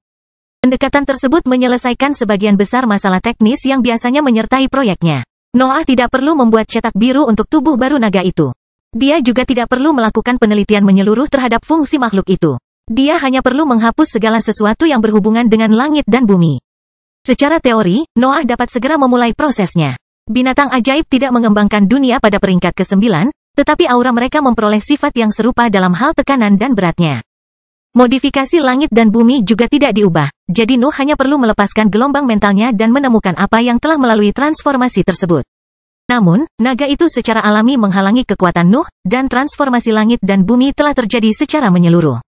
Pendekatan tersebut menyelesaikan sebagian besar masalah teknis yang biasanya menyertai proyeknya. Noah tidak perlu membuat cetak biru untuk tubuh baru naga itu. Dia juga tidak perlu melakukan penelitian menyeluruh terhadap fungsi makhluk itu. Dia hanya perlu menghapus segala sesuatu yang berhubungan dengan langit dan bumi. Secara teori, Noah dapat segera memulai prosesnya. Binatang ajaib tidak mengembangkan dunia pada peringkat ke-9, tetapi aura mereka memperoleh sifat yang serupa dalam hal tekanan dan beratnya. Modifikasi langit dan bumi juga tidak diubah, jadi Nuh hanya perlu melepaskan gelombang mentalnya dan menemukan apa yang telah melalui transformasi tersebut. Namun, naga itu secara alami menghalangi kekuatan Nuh, dan transformasi langit dan bumi telah terjadi secara menyeluruh.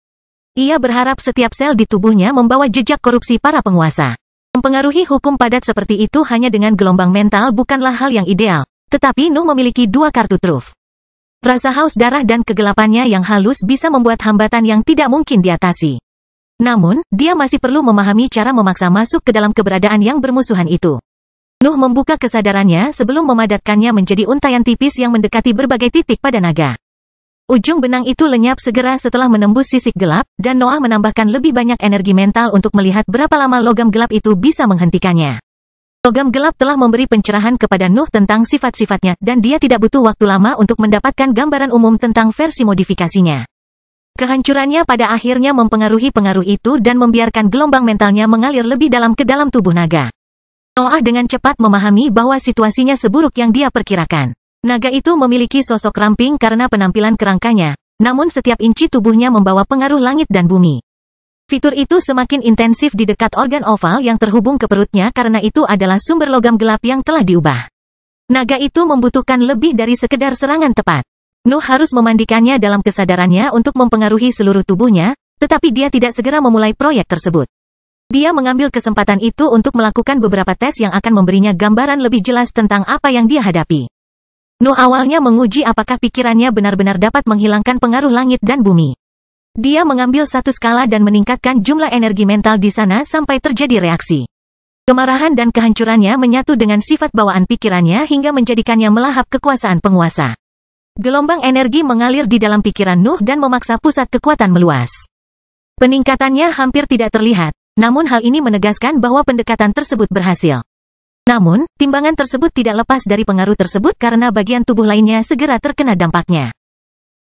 Ia berharap setiap sel di tubuhnya membawa jejak korupsi para penguasa. Mempengaruhi hukum padat seperti itu hanya dengan gelombang mental bukanlah hal yang ideal, tetapi Nuh memiliki dua kartu truf. Rasa haus darah dan kegelapannya yang halus bisa membuat hambatan yang tidak mungkin diatasi. Namun, dia masih perlu memahami cara memaksa masuk ke dalam keberadaan yang bermusuhan itu. Nuh membuka kesadarannya sebelum memadatkannya menjadi untayan tipis yang mendekati berbagai titik pada naga. Ujung benang itu lenyap segera setelah menembus sisik gelap, dan Noah menambahkan lebih banyak energi mental untuk melihat berapa lama logam gelap itu bisa menghentikannya. Logam gelap telah memberi pencerahan kepada Nuh tentang sifat-sifatnya, dan dia tidak butuh waktu lama untuk mendapatkan gambaran umum tentang versi modifikasinya. Kehancurannya pada akhirnya mempengaruhi pengaruh itu dan membiarkan gelombang mentalnya mengalir lebih dalam ke dalam tubuh naga. Noah dengan cepat memahami bahwa situasinya seburuk yang dia perkirakan. Naga itu memiliki sosok ramping karena penampilan kerangkanya, namun setiap inci tubuhnya membawa pengaruh langit dan bumi. Fitur itu semakin intensif di dekat organ oval yang terhubung ke perutnya karena itu adalah sumber logam gelap yang telah diubah. Naga itu membutuhkan lebih dari sekedar serangan tepat. Nuh harus memandikannya dalam kesadarannya untuk mempengaruhi seluruh tubuhnya, tetapi dia tidak segera memulai proyek tersebut. Dia mengambil kesempatan itu untuk melakukan beberapa tes yang akan memberinya gambaran lebih jelas tentang apa yang dia hadapi. Nuh awalnya menguji apakah pikirannya benar-benar dapat menghilangkan pengaruh langit dan bumi. Dia mengambil satu skala dan meningkatkan jumlah energi mental di sana sampai terjadi reaksi. Kemarahan dan kehancurannya menyatu dengan sifat bawaan pikirannya hingga menjadikannya melahap kekuasaan penguasa. Gelombang energi mengalir di dalam pikiran Nuh dan memaksa pusat kekuatan meluas. Peningkatannya hampir tidak terlihat, namun hal ini menegaskan bahwa pendekatan tersebut berhasil. Namun, timbangan tersebut tidak lepas dari pengaruh tersebut karena bagian tubuh lainnya segera terkena dampaknya.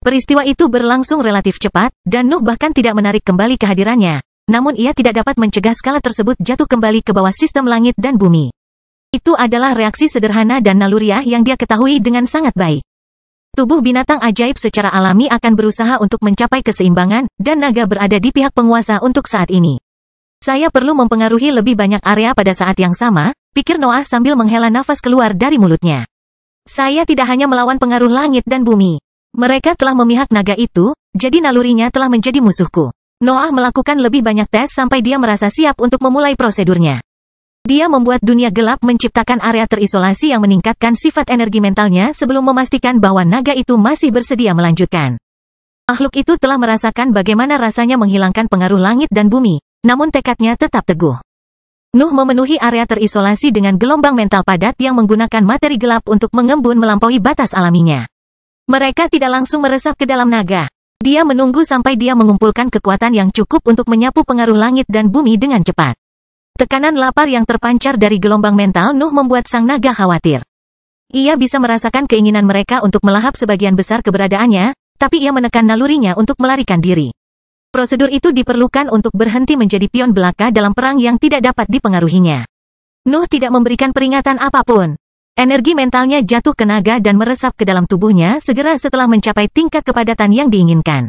Peristiwa itu berlangsung relatif cepat, dan Nuh bahkan tidak menarik kembali kehadirannya. Namun ia tidak dapat mencegah skala tersebut jatuh kembali ke bawah sistem langit dan bumi. Itu adalah reaksi sederhana dan naluriah yang dia ketahui dengan sangat baik. Tubuh binatang ajaib secara alami akan berusaha untuk mencapai keseimbangan, dan naga berada di pihak penguasa untuk saat ini. Saya perlu mempengaruhi lebih banyak area pada saat yang sama, pikir Noah sambil menghela nafas keluar dari mulutnya. Saya tidak hanya melawan pengaruh langit dan bumi. Mereka telah memihak naga itu, jadi nalurinya telah menjadi musuhku. Noah melakukan lebih banyak tes sampai dia merasa siap untuk memulai prosedurnya. Dia membuat dunia gelap menciptakan area terisolasi yang meningkatkan sifat energi mentalnya sebelum memastikan bahwa naga itu masih bersedia melanjutkan. Makhluk itu telah merasakan bagaimana rasanya menghilangkan pengaruh langit dan bumi, namun tekadnya tetap teguh. Nuh memenuhi area terisolasi dengan gelombang mental padat yang menggunakan materi gelap untuk mengembun melampaui batas alaminya. Mereka tidak langsung meresap ke dalam naga. Dia menunggu sampai dia mengumpulkan kekuatan yang cukup untuk menyapu pengaruh langit dan bumi dengan cepat. Tekanan lapar yang terpancar dari gelombang mental Nuh membuat sang naga khawatir. Ia bisa merasakan keinginan mereka untuk melahap sebagian besar keberadaannya, tapi ia menekan nalurinya untuk melarikan diri. Prosedur itu diperlukan untuk berhenti menjadi pion belaka dalam perang yang tidak dapat dipengaruhinya. Nuh tidak memberikan peringatan apapun. Energi mentalnya jatuh ke naga dan meresap ke dalam tubuhnya segera setelah mencapai tingkat kepadatan yang diinginkan.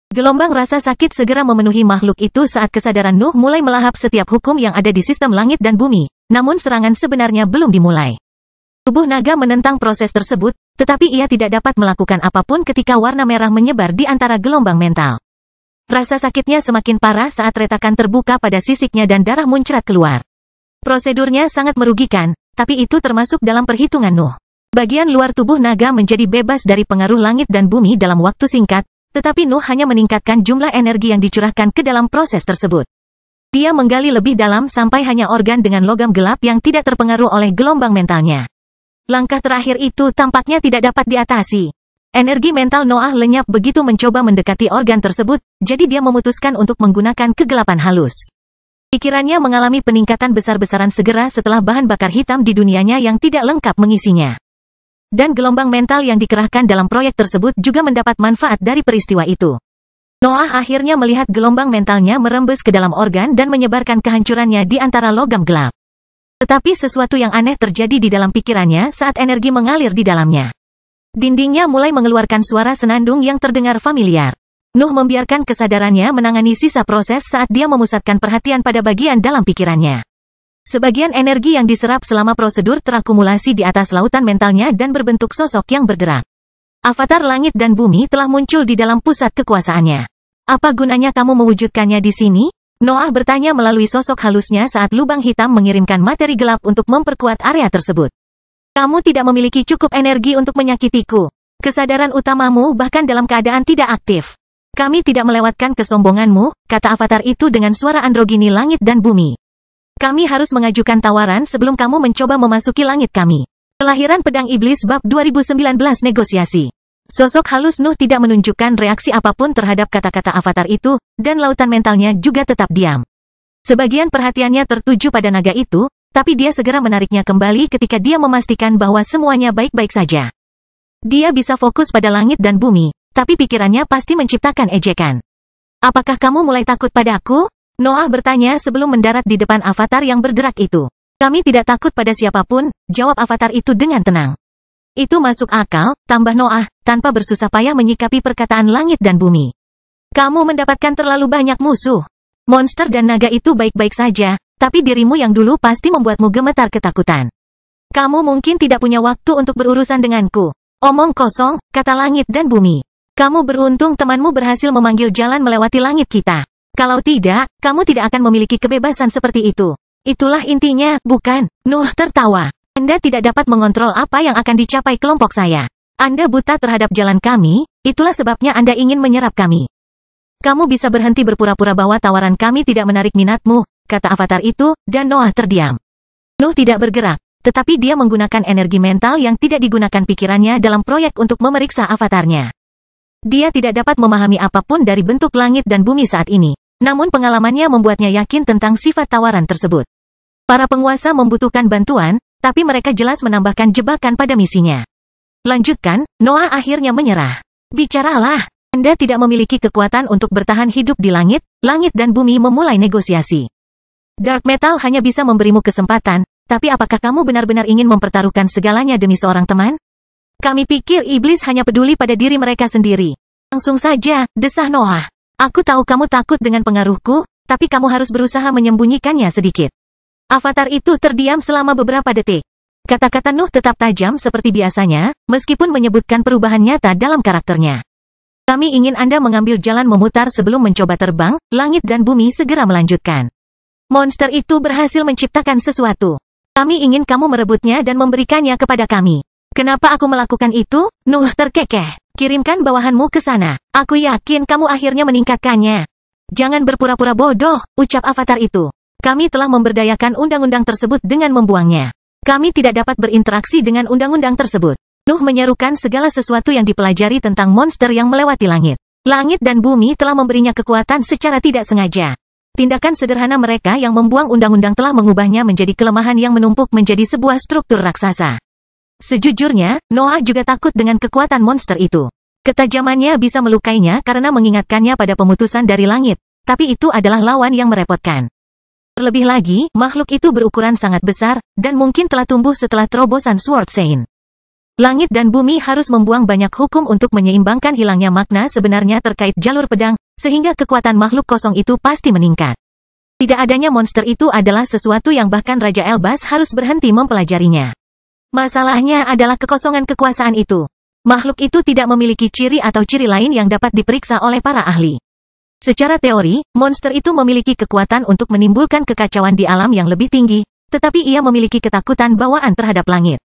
Gelombang rasa sakit segera memenuhi makhluk itu saat kesadaran Nuh mulai melahap setiap hukum yang ada di sistem langit dan bumi, namun serangan sebenarnya belum dimulai. Tubuh naga menentang proses tersebut, tetapi ia tidak dapat melakukan apapun ketika warna merah menyebar di antara gelombang mental. Rasa sakitnya semakin parah saat retakan terbuka pada sisiknya dan darah muncrat keluar. Prosedurnya sangat merugikan, tapi itu termasuk dalam perhitungan Nuh. Bagian luar tubuh naga menjadi bebas dari pengaruh langit dan bumi dalam waktu singkat, tetapi Nuh hanya meningkatkan jumlah energi yang dicurahkan ke dalam proses tersebut. Dia menggali lebih dalam sampai hanya organ dengan logam gelap yang tidak terpengaruh oleh gelombang mentalnya. Langkah terakhir itu tampaknya tidak dapat diatasi. Energi mental Noah lenyap begitu mencoba mendekati organ tersebut, jadi dia memutuskan untuk menggunakan kegelapan halus. Pikirannya mengalami peningkatan besar-besaran segera setelah bahan bakar hitam di dunianya yang tidak lengkap mengisinya. Dan gelombang mental yang dikerahkan dalam proyek tersebut juga mendapat manfaat dari peristiwa itu. Noah akhirnya melihat gelombang mentalnya merembes ke dalam organ dan menyebarkan kehancurannya di antara logam gelap. Tetapi sesuatu yang aneh terjadi di dalam pikirannya saat energi mengalir di dalamnya. Dindingnya mulai mengeluarkan suara senandung yang terdengar familiar. Nuh membiarkan kesadarannya menangani sisa proses saat dia memusatkan perhatian pada bagian dalam pikirannya. Sebagian energi yang diserap selama prosedur terakumulasi di atas lautan mentalnya dan berbentuk sosok yang bergerak. Avatar langit dan bumi telah muncul di dalam pusat kekuasaannya. Apa gunanya kamu mewujudkannya di sini? Noah bertanya melalui sosok halusnya saat lubang hitam mengirimkan materi gelap untuk memperkuat area tersebut. Kamu tidak memiliki cukup energi untuk menyakitiku. Kesadaran utamamu bahkan dalam keadaan tidak aktif. Kami tidak melewatkan kesombonganmu, kata avatar itu dengan suara androgini langit dan bumi. Kami harus mengajukan tawaran sebelum kamu mencoba memasuki langit kami. Kelahiran Pedang Iblis Bab 2019 Negosiasi. Sosok halus Nuh tidak menunjukkan reaksi apapun terhadap kata-kata avatar itu, dan lautan mentalnya juga tetap diam. Sebagian perhatiannya tertuju pada naga itu, tapi dia segera menariknya kembali ketika dia memastikan bahwa semuanya baik-baik saja. Dia bisa fokus pada langit dan bumi, tapi pikirannya pasti menciptakan ejekan. Apakah kamu mulai takut padaku? Noah bertanya sebelum mendarat di depan avatar yang bergerak itu. Kami tidak takut pada siapapun, jawab avatar itu dengan tenang. Itu masuk akal, tambah Noah, tanpa bersusah payah menyikapi perkataan langit dan bumi. Kamu mendapatkan terlalu banyak musuh. Monster dan naga itu baik-baik saja, tapi dirimu yang dulu pasti membuatmu gemetar ketakutan. Kamu mungkin tidak punya waktu untuk berurusan denganku. Omong kosong, kata langit dan bumi. Kamu beruntung temanmu berhasil memanggil jalan melewati langit kita. Kalau tidak, kamu tidak akan memiliki kebebasan seperti itu. Itulah intinya, bukan? Nuh tertawa. Anda tidak dapat mengontrol apa yang akan dicapai kelompok saya. Anda buta terhadap jalan kami, itulah sebabnya Anda ingin menyerap kami. Kamu bisa berhenti berpura-pura bahwa tawaran kami tidak menarik minatmu, kata avatar itu, dan Noah terdiam. Nuh tidak bergerak, tetapi dia menggunakan energi mental yang tidak digunakan pikirannya dalam proyek untuk memeriksa avatarnya. Dia tidak dapat memahami apapun dari bentuk langit dan bumi saat ini, namun pengalamannya membuatnya yakin tentang sifat tawaran tersebut. Para penguasa membutuhkan bantuan, tapi mereka jelas menambahkan jebakan pada misinya. Lanjutkan, Noah akhirnya menyerah. Bicaralah, Anda tidak memiliki kekuatan untuk bertahan hidup di langit dan bumi memulai negosiasi. Dark Metal hanya bisa memberimu kesempatan, tapi apakah kamu benar-benar ingin mempertaruhkan segalanya demi seorang teman? Kami pikir iblis hanya peduli pada diri mereka sendiri. Langsung saja, desah Noah. Aku tahu kamu takut dengan pengaruhku, tapi kamu harus berusaha menyembunyikannya sedikit. Avatar itu terdiam selama beberapa detik. Kata-kata Nuh tetap tajam seperti biasanya, meskipun menyebutkan perubahan nyata dalam karakternya. Kami ingin Anda mengambil jalan memutar sebelum mencoba terbang, langit dan bumi segera melanjutkan. Monster itu berhasil menciptakan sesuatu. Kami ingin kamu merebutnya dan memberikannya kepada kami. Kenapa aku melakukan itu? Nuh terkekeh. Kirimkan bawahanmu ke sana. Aku yakin kamu akhirnya meningkatkannya. Jangan berpura-pura bodoh, ucap avatar itu. Kami telah memberdayakan undang-undang tersebut dengan membuangnya. Kami tidak dapat berinteraksi dengan undang-undang tersebut. Nuh menyerukan segala sesuatu yang dipelajari tentang monster yang melewati langit. Langit dan bumi telah memberinya kekuatan secara tidak sengaja. Tindakan sederhana mereka yang membuang undang-undang telah mengubahnya menjadi kelemahan yang menumpuk menjadi sebuah struktur raksasa. Sejujurnya, Noah juga takut dengan kekuatan monster itu. Ketajamannya bisa melukainya karena mengingatkannya pada pemutusan dari langit, tapi itu adalah lawan yang merepotkan. Terlebih lagi, makhluk itu berukuran sangat besar, dan mungkin telah tumbuh setelah terobosan Sword Saint. Langit dan bumi harus membuang banyak hukum untuk menyeimbangkan hilangnya makna sebenarnya terkait jalur pedang, sehingga kekuatan makhluk kosong itu pasti meningkat. Tidak adanya monster itu adalah sesuatu yang bahkan Raja Elbas harus berhenti mempelajarinya. Masalahnya adalah kekosongan kekuasaan itu. Makhluk itu tidak memiliki ciri atau ciri lain yang dapat diperiksa oleh para ahli. Secara teori, monster itu memiliki kekuatan untuk menimbulkan kekacauan di alam yang lebih tinggi, tetapi ia memiliki ketakutan bawaan terhadap langit.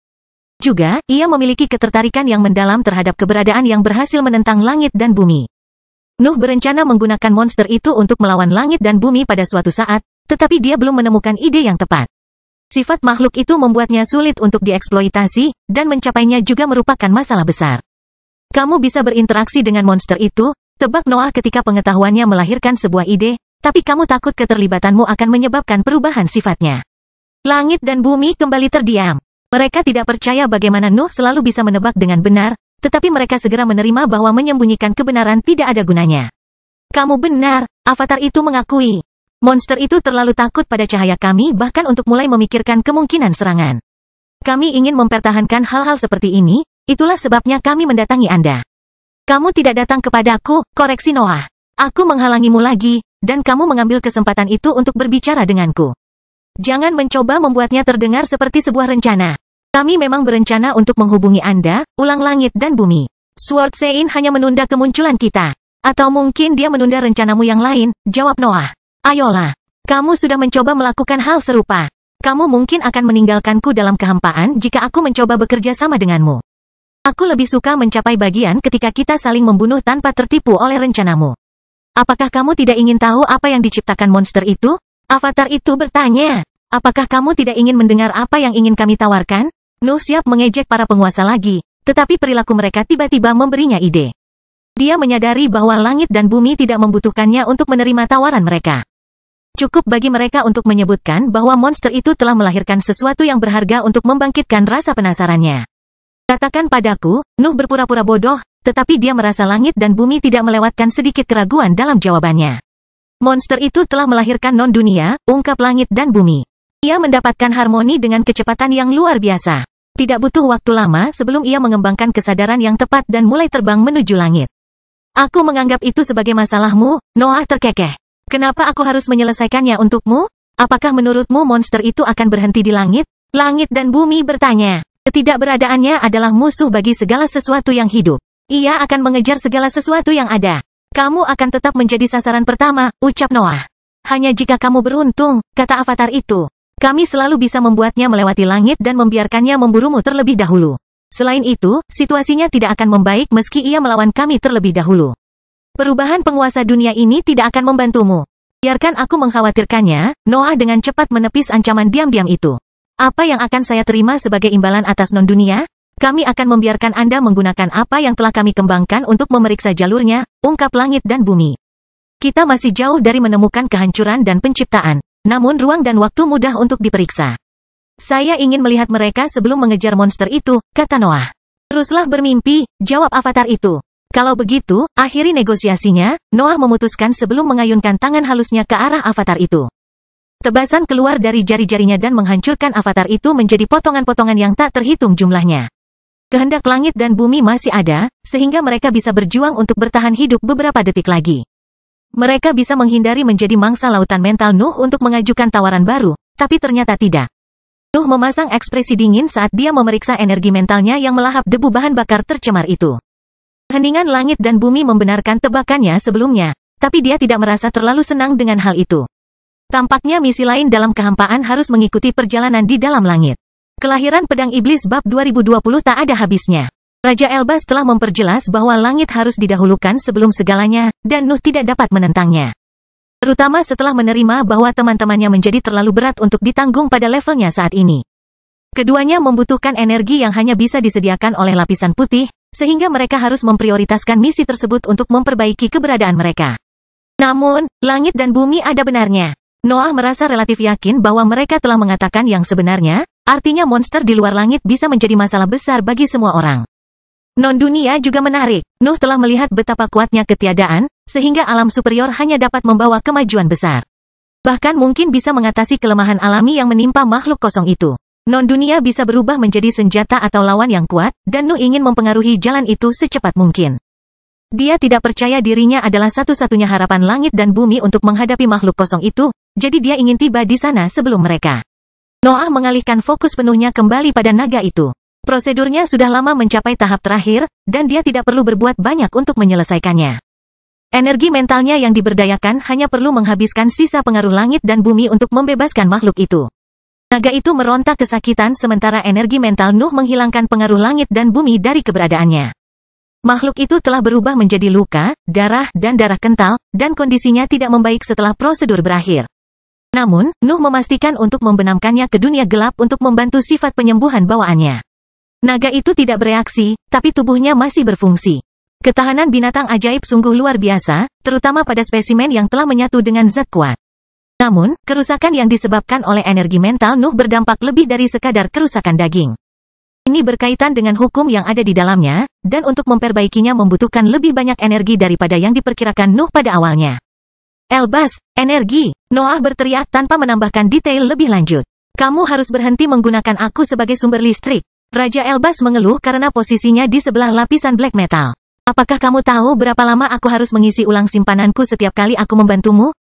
Juga, ia memiliki ketertarikan yang mendalam terhadap keberadaan yang berhasil menentang langit dan bumi. Nuh berencana menggunakan monster itu untuk melawan langit dan bumi pada suatu saat, tetapi dia belum menemukan ide yang tepat. Sifat makhluk itu membuatnya sulit untuk dieksploitasi, dan mencapainya juga merupakan masalah besar. Kamu bisa berinteraksi dengan monster itu, tebak Noah ketika pengetahuannya melahirkan sebuah ide, tapi kamu takut keterlibatanmu akan menyebabkan perubahan sifatnya. Langit dan bumi kembali terdiam. Mereka tidak percaya bagaimana Nuh selalu bisa menebak dengan benar, tetapi mereka segera menerima bahwa menyembunyikan kebenaran tidak ada gunanya. Kamu benar, avatar itu mengakui. Monster itu terlalu takut pada cahaya kami bahkan untuk mulai memikirkan kemungkinan serangan. Kami ingin mempertahankan hal-hal seperti ini, itulah sebabnya kami mendatangi Anda. Kamu tidak datang kepadaku, koreksi Noah. Aku menghalangimu lagi, dan kamu mengambil kesempatan itu untuk berbicara denganku. Jangan mencoba membuatnya terdengar seperti sebuah rencana. Kami memang berencana untuk menghubungi Anda, ulang langit dan bumi. Sword Saint hanya menunda kemunculan kita. Atau mungkin dia menunda rencanamu yang lain, jawab Noah. Ayolah, kamu sudah mencoba melakukan hal serupa. Kamu mungkin akan meninggalkanku dalam kehampaan jika aku mencoba bekerja sama denganmu. Aku lebih suka mencapai bagian ketika kita saling membunuh tanpa tertipu oleh rencanamu. Apakah kamu tidak ingin tahu apa yang diciptakan monster itu? Avatar itu bertanya. Apakah kamu tidak ingin mendengar apa yang ingin kami tawarkan? Nuh siap mengejek para penguasa lagi, tetapi perilaku mereka tiba-tiba memberinya ide. Dia menyadari bahwa langit dan bumi tidak membutuhkannya untuk menerima tawaran mereka. Cukup bagi mereka untuk menyebutkan bahwa monster itu telah melahirkan sesuatu yang berharga untuk membangkitkan rasa penasarannya. Katakan padaku, Nuh berpura-pura bodoh, tetapi dia merasa langit dan bumi tidak melewatkan sedikit keraguan dalam jawabannya. Monster itu telah melahirkan non-dunia, ungkap langit dan bumi. Ia mendapatkan harmoni dengan kecepatan yang luar biasa. Tidak butuh waktu lama sebelum ia mengembangkan kesadaran yang tepat dan mulai terbang menuju langit. Aku menganggap itu sebagai masalahmu, Noah terkekeh. Kenapa aku harus menyelesaikannya untukmu? Apakah menurutmu monster itu akan berhenti di langit? Langit dan bumi bertanya. Ketidakberadaannya adalah musuh bagi segala sesuatu yang hidup. Ia akan mengejar segala sesuatu yang ada. Kamu akan tetap menjadi sasaran pertama, ucap Noah. Hanya jika kamu beruntung, kata avatar itu. Kami selalu bisa membuatnya melewati langit dan membiarkannya memburumu terlebih dahulu. Selain itu, situasinya tidak akan membaik meski ia melawan kami terlebih dahulu. Perubahan penguasa dunia ini tidak akan membantumu. Biarkan aku mengkhawatirkannya, Noah dengan cepat menepis ancaman diam-diam itu. Apa yang akan saya terima sebagai imbalan atas non-dunia? Kami akan membiarkan Anda menggunakan apa yang telah kami kembangkan untuk memeriksa jalurnya, ungkap langit dan bumi. Kita masih jauh dari menemukan kehancuran dan penciptaan. Namun ruang dan waktu mudah untuk diperiksa. Saya ingin melihat mereka sebelum mengejar monster itu, kata Noah. Teruslah bermimpi, jawab avatar itu. Kalau begitu, akhiri negosiasinya, Noah memutuskan sebelum mengayunkan tangan halusnya ke arah avatar itu. Tebasan keluar dari jari-jarinya dan menghancurkan avatar itu menjadi potongan-potongan yang tak terhitung jumlahnya. Kehendak langit dan bumi masih ada, sehingga mereka bisa berjuang untuk bertahan hidup beberapa detik lagi. Mereka bisa menghindari menjadi mangsa lautan mental Nuh untuk mengajukan tawaran baru, tapi ternyata tidak. Nuh memasang ekspresi dingin saat dia memeriksa energi mentalnya yang melahap debu bahan bakar tercemar itu. Heningan langit dan bumi membenarkan tebakannya sebelumnya, tapi dia tidak merasa terlalu senang dengan hal itu. Tampaknya misi lain dalam kehampaan harus mengikuti perjalanan di dalam langit. Kelahiran Pedang Iblis bab 2020 tak ada habisnya. Raja Elbas telah memperjelas bahwa langit harus didahulukan sebelum segalanya, dan Nuh tidak dapat menentangnya. Terutama setelah menerima bahwa teman-temannya menjadi terlalu berat untuk ditanggung pada levelnya saat ini. Keduanya membutuhkan energi yang hanya bisa disediakan oleh lapisan putih, sehingga mereka harus memprioritaskan misi tersebut untuk memperbaiki keberadaan mereka. Namun, langit dan bumi ada benarnya. Noah merasa relatif yakin bahwa mereka telah mengatakan yang sebenarnya, artinya monster di luar langit bisa menjadi masalah besar bagi semua orang. Non-dunia juga menarik. Nuh telah melihat betapa kuatnya ketiadaan, sehingga alam superior hanya dapat membawa kemajuan besar. Bahkan mungkin bisa mengatasi kelemahan alami yang menimpa makhluk kosong itu. Non-dunia bisa berubah menjadi senjata atau lawan yang kuat, dan Nuh ingin mempengaruhi jalan itu secepat mungkin. Dia tidak percaya dirinya adalah satu-satunya harapan langit dan bumi untuk menghadapi makhluk kosong itu, jadi dia ingin tiba di sana sebelum mereka. Noah mengalihkan fokus penuhnya kembali pada naga itu. Prosedurnya sudah lama mencapai tahap terakhir, dan dia tidak perlu berbuat banyak untuk menyelesaikannya. Energi mentalnya yang diberdayakan hanya perlu menghabiskan sisa pengaruh langit dan bumi untuk membebaskan makhluk itu. Naga itu meronta kesakitan sementara energi mental Nuh menghilangkan pengaruh langit dan bumi dari keberadaannya. Makhluk itu telah berubah menjadi luka, darah kental, dan kondisinya tidak membaik setelah prosedur berakhir. Namun, Nuh memastikan untuk membenamkannya ke dunia gelap untuk membantu sifat penyembuhan bawaannya. Naga itu tidak bereaksi, tapi tubuhnya masih berfungsi. Ketahanan binatang ajaib sungguh luar biasa, terutama pada spesimen yang telah menyatu dengan zat kuat. Namun, kerusakan yang disebabkan oleh energi mental Nuh berdampak lebih dari sekadar kerusakan daging. Ini berkaitan dengan hukum yang ada di dalamnya, dan untuk memperbaikinya membutuhkan lebih banyak energi daripada yang diperkirakan Nuh pada awalnya. Elbas, energi! Noah berteriak tanpa menambahkan detail lebih lanjut. Kamu harus berhenti menggunakan aku sebagai sumber listrik. Raja Elbas mengeluh karena posisinya di sebelah lapisan black metal. Apakah kamu tahu berapa lama aku harus mengisi ulang simpananku setiap kali aku membantumu?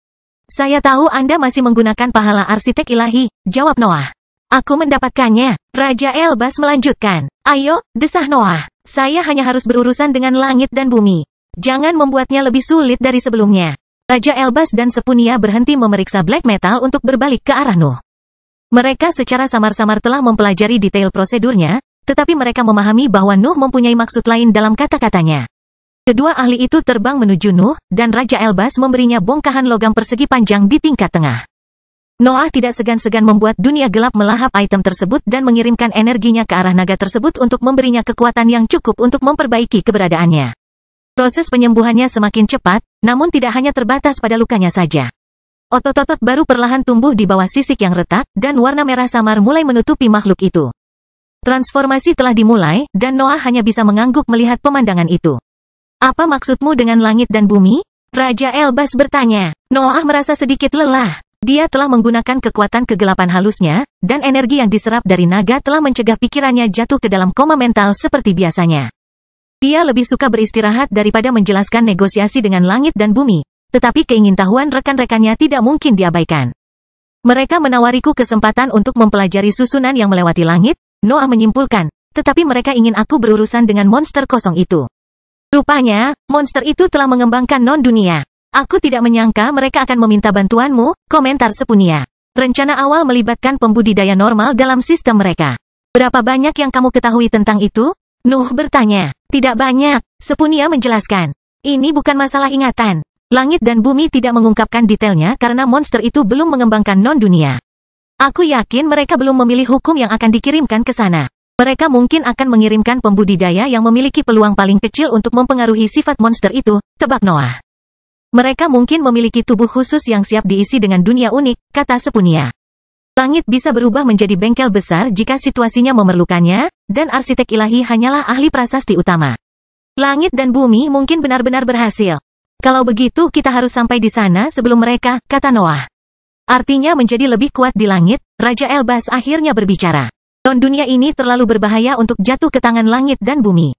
Saya tahu Anda masih menggunakan pahala arsitek ilahi, jawab Noah. Aku mendapatkannya. Raja Elbas melanjutkan. Ayo, desah Noah. Saya hanya harus berurusan dengan langit dan bumi. Jangan membuatnya lebih sulit dari sebelumnya. Raja Elbas dan Sepunia berhenti memeriksa black metal untuk berbalik ke arah Nuh. Mereka secara samar-samar telah mempelajari detail prosedurnya, tetapi mereka memahami bahwa Nuh mempunyai maksud lain dalam kata-katanya. Kedua ahli itu terbang menuju Nuh, dan Raja Elbas memberinya bongkahan logam persegi panjang di tingkat tengah. Noah tidak segan-segan membuat dunia gelap melahap item tersebut dan mengirimkan energinya ke arah naga tersebut untuk memberinya kekuatan yang cukup untuk memperbaiki keberadaannya. Proses penyembuhannya semakin cepat, namun tidak hanya terbatas pada lukanya saja. Otot-otot baru perlahan tumbuh di bawah sisik yang retak, dan warna merah samar mulai menutupi makhluk itu. Transformasi telah dimulai, dan Noah hanya bisa mengangguk melihat pemandangan itu. Apa maksudmu dengan langit dan bumi? Raja Elbas bertanya. Noah merasa sedikit lelah. Dia telah menggunakan kekuatan kegelapan halusnya, dan energi yang diserap dari naga telah mencegah pikirannya jatuh ke dalam koma mental seperti biasanya. Dia lebih suka beristirahat daripada menjelaskan negosiasi dengan langit dan bumi. Tetapi keingintahuan rekan-rekannya tidak mungkin diabaikan. Mereka menawariku kesempatan untuk mempelajari susunan yang melewati langit, Noah menyimpulkan, tetapi mereka ingin aku berurusan dengan monster kosong itu. Rupanya, monster itu telah mengembangkan non-dunia. Aku tidak menyangka mereka akan meminta bantuanmu, komentar Sepunia. Rencana awal melibatkan pembudidaya normal dalam sistem mereka. Berapa banyak yang kamu ketahui tentang itu? Nuh bertanya. Tidak banyak, Sepunia menjelaskan. Ini bukan masalah ingatan. Langit dan bumi tidak mengungkapkan detailnya karena monster itu belum mengembangkan non-dunia. Aku yakin mereka belum memilih hukum yang akan dikirimkan ke sana. Mereka mungkin akan mengirimkan pembudidaya yang memiliki peluang paling kecil untuk mempengaruhi sifat monster itu, tebak Noah. Mereka mungkin memiliki tubuh khusus yang siap diisi dengan dunia unik, kata Sepunia. Langit bisa berubah menjadi bengkel besar jika situasinya memerlukannya, dan arsitek ilahi hanyalah ahli prasasti utama. Langit dan bumi mungkin benar-benar berhasil. Kalau begitu kita harus sampai di sana sebelum mereka, kata Noah. Artinya menjadi lebih kuat di langit, Raja Elbas akhirnya berbicara. Non-dunia ini terlalu berbahaya untuk jatuh ke tangan langit dan bumi.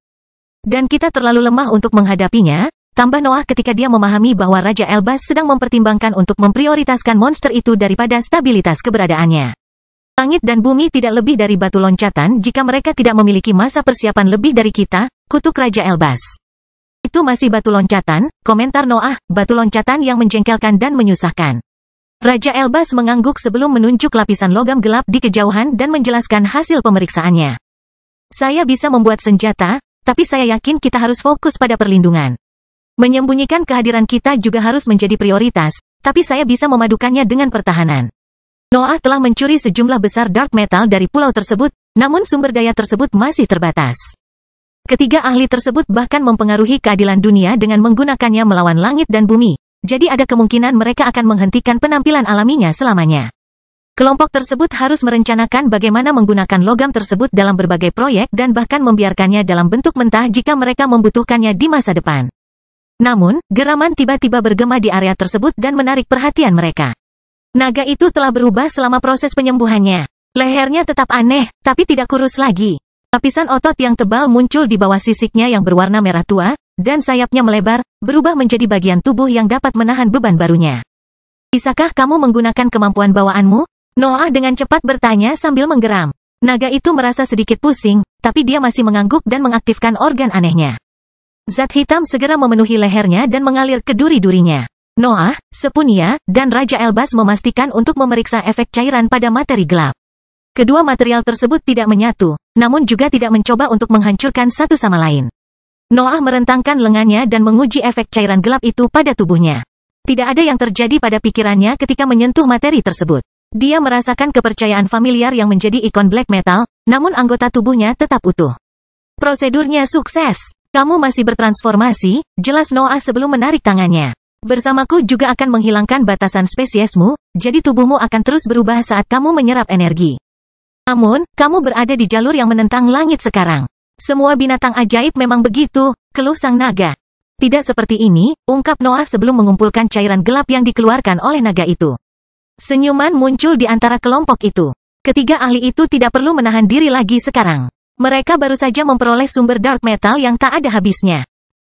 Dan kita terlalu lemah untuk menghadapinya, tambah Noah ketika dia memahami bahwa Raja Elbas sedang mempertimbangkan untuk memprioritaskan monster itu daripada stabilitas keberadaannya. Langit dan bumi tidak lebih dari batu loncatan jika mereka tidak memiliki masa persiapan lebih dari kita, kutuk Raja Elbas. Itu masih batu loncatan, komentar Noah, batu loncatan yang menjengkelkan dan menyusahkan. Raja Elbas mengangguk sebelum menunjuk lapisan logam gelap di kejauhan dan menjelaskan hasil pemeriksaannya. Saya bisa membuat senjata, tapi saya yakin kita harus fokus pada perlindungan. Menyembunyikan kehadiran kita juga harus menjadi prioritas, tapi saya bisa memadukannya dengan pertahanan. Noah telah mencuri sejumlah besar dark metal dari pulau tersebut, namun sumber daya tersebut masih terbatas. Ketiga ahli tersebut bahkan mempengaruhi keadilan dunia dengan menggunakannya melawan langit dan bumi. Jadi ada kemungkinan mereka akan menghentikan penampilan alaminya selamanya. Kelompok tersebut harus merencanakan bagaimana menggunakan logam tersebut dalam berbagai proyek dan bahkan membiarkannya dalam bentuk mentah jika mereka membutuhkannya di masa depan. Namun, geraman tiba-tiba bergema di area tersebut dan menarik perhatian mereka. Naga itu telah berubah selama proses penyembuhannya. Lehernya tetap aneh, tapi tidak kurus lagi. Lapisan otot yang tebal muncul di bawah sisiknya yang berwarna merah tua, dan sayapnya melebar, berubah menjadi bagian tubuh yang dapat menahan beban barunya. Bisakah kamu menggunakan kemampuan bawaanmu? Noah dengan cepat bertanya sambil menggeram. Naga itu merasa sedikit pusing, tapi dia masih mengangguk dan mengaktifkan organ anehnya. Zat hitam segera memenuhi lehernya dan mengalir ke duri-durinya. Noah, Sepunia, dan Raja Elbas memastikan untuk memeriksa efek cairan pada materi gelap. Kedua material tersebut tidak menyatu, namun juga tidak mencoba untuk menghancurkan satu sama lain. Noah merentangkan lengannya dan menguji efek cairan gelap itu pada tubuhnya. Tidak ada yang terjadi pada pikirannya ketika menyentuh materi tersebut. Dia merasakan kepercayaan familiar yang menjadi ikon black metal, namun anggota tubuhnya tetap utuh. Prosedurnya sukses. Kamu masih bertransformasi, jelas Noah sebelum menarik tangannya. Bersamaku juga akan menghilangkan batasan spesiesmu, jadi tubuhmu akan terus berubah saat kamu menyerap energi. Namun, kamu berada di jalur yang menentang langit sekarang. Semua binatang ajaib memang begitu, keluh sang naga. Tidak seperti ini, ungkap Noah sebelum mengumpulkan cairan gelap yang dikeluarkan oleh naga itu. Senyuman muncul di antara kelompok itu. Ketiga ahli itu tidak perlu menahan diri lagi sekarang. Mereka baru saja memperoleh sumber dark metal yang tak ada habisnya.